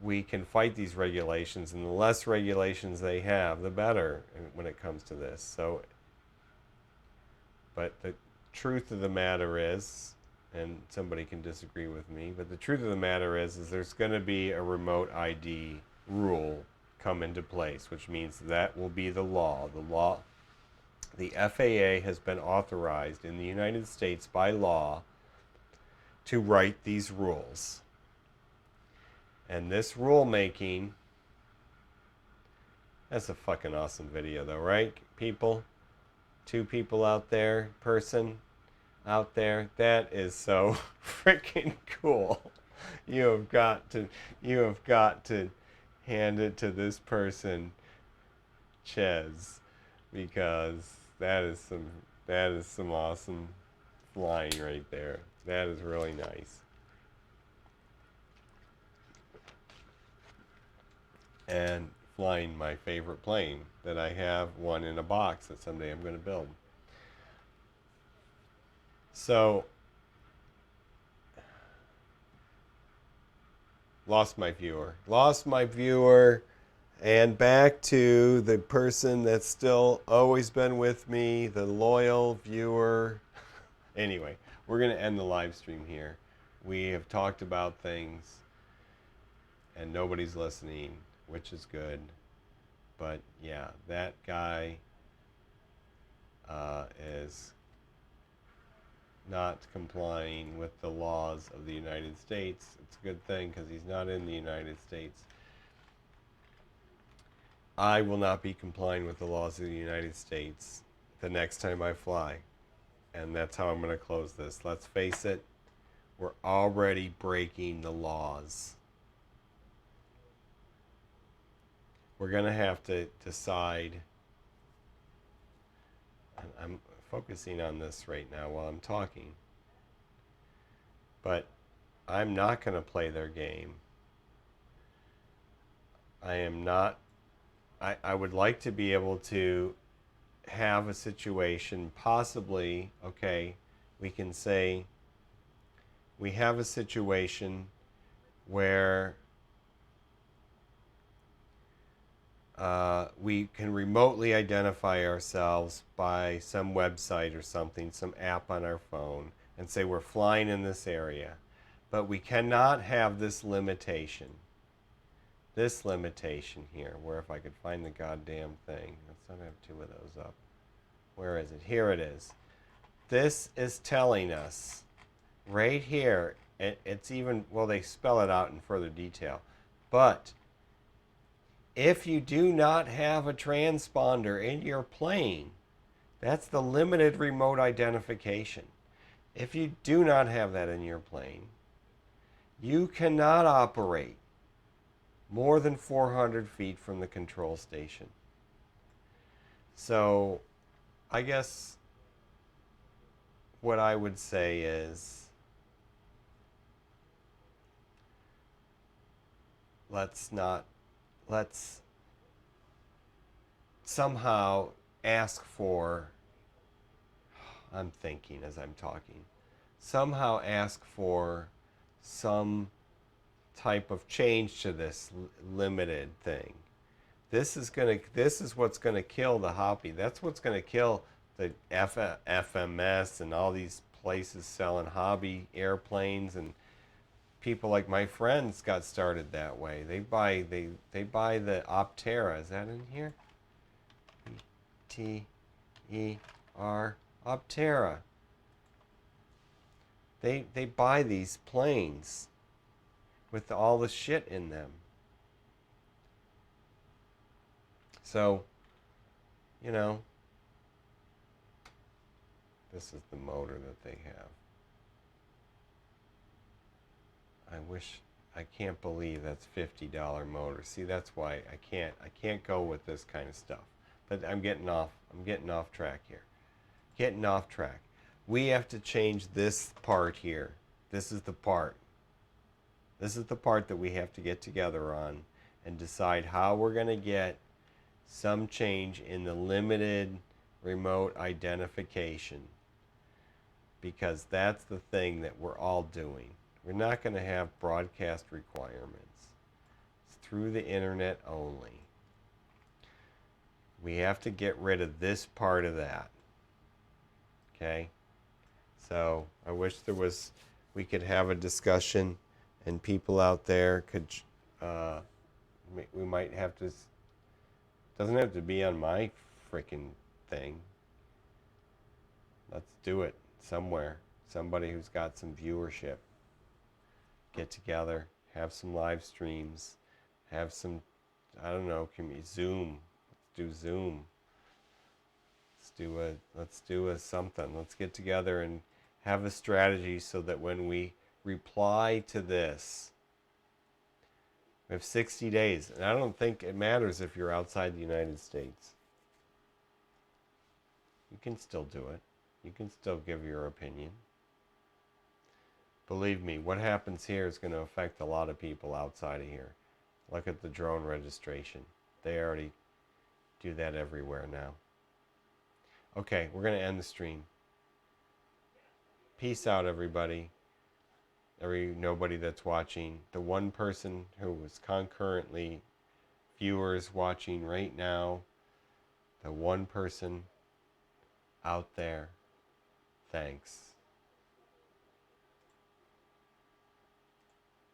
we can fight these regulations and the less regulations they have, the better when it comes to this. So, but the truth of the matter is, and somebody can disagree with me, but the truth of the matter is there's going to be a remote ID rule come into place, which means that will be the law. The FAA has been authorized in the United States by law to write these rules. And this rulemaking, that's a fucking awesome video though, right, people? Two people out there, person out there, that is so freaking cool. You have got to hand it to this person, Ches, because that is some awesome flying right there. That is really nice. And flying my favorite plane that I have one in a box that someday I'm going to build. So, lost my viewer, and back to the person that's still always been with me, the loyal viewer. Anyway, we're going to end the live stream here. We have talked about things, and nobody's listening, which is good. But yeah, that guy is not complying with the laws of the United States. It's a good thing because he's not in the United States. I will not be complying with the laws of the United States the next time I fly. And that's how I'm going to close this. Let's face it, we're already breaking the laws. We're going to have to decide. I'm focusing on this right now while I'm talking. But I'm not going to play their game. I am not. I would like to be able to have a situation, possibly, okay, we can say we have a situation where we can remotely identify ourselves by some website or something, some app on our phone, and say we're flying in this area. But we cannot have this limitation. this limitation here, where if I could find the goddamn thing. Let's not have two of those up. Where is it? Here it is. This is telling us right here, it's even, well, they spell it out in further detail, but if you do not have a transponder in your plane, that's the limited remote identification. If you do not have that in your plane, you cannot operate more than 400 feet from the control station. So I guess what I would say is, let's somehow ask for, I'm thinking as I'm talking, somehow ask for some type of change to this limited thing. This is what's gonna kill the hobby. That's what's gonna kill the FMS and all these places selling hobby airplanes, and people like my friends got started that way. They buy the Optera. Is that in here? T-E-R, Optera. They buy these planes with all the shit in them. So, you know, this is the motor that they have. I can't believe that's $50 motor. See, that's why I can't go with this kind of stuff. But I'm getting off track here. Getting off track. We have to change this part here. This is the part. This is the part that we have to get together on and decide how we're going to get some change in the limited remote identification, because that's the thing that we're all doing. We're not going to have broadcast requirements. It's through the internet only. We have to get rid of this part of that. Okay? So I wish we could have a discussion and people out there could, we might have to, doesn't have to be on my freaking thing. Let's do it somewhere. Somebody who's got some viewership. Get together, have some live streams, have some, I don't know, Zoom. Let's do Zoom. Let's do a something. Let's get together and have a strategy so that when we reply to this, we have 60 days. And I don't think it matters if you're outside the United States. You can still do it. You can still give your opinion. Believe me, what happens here is going to affect a lot of people outside of here. Look at the drone registration. They already do that everywhere now. Okay, we're going to end the stream. Peace out, everybody. Nobody that's watching. The one person who was concurrently viewers watching right now, the one person out there, thanks.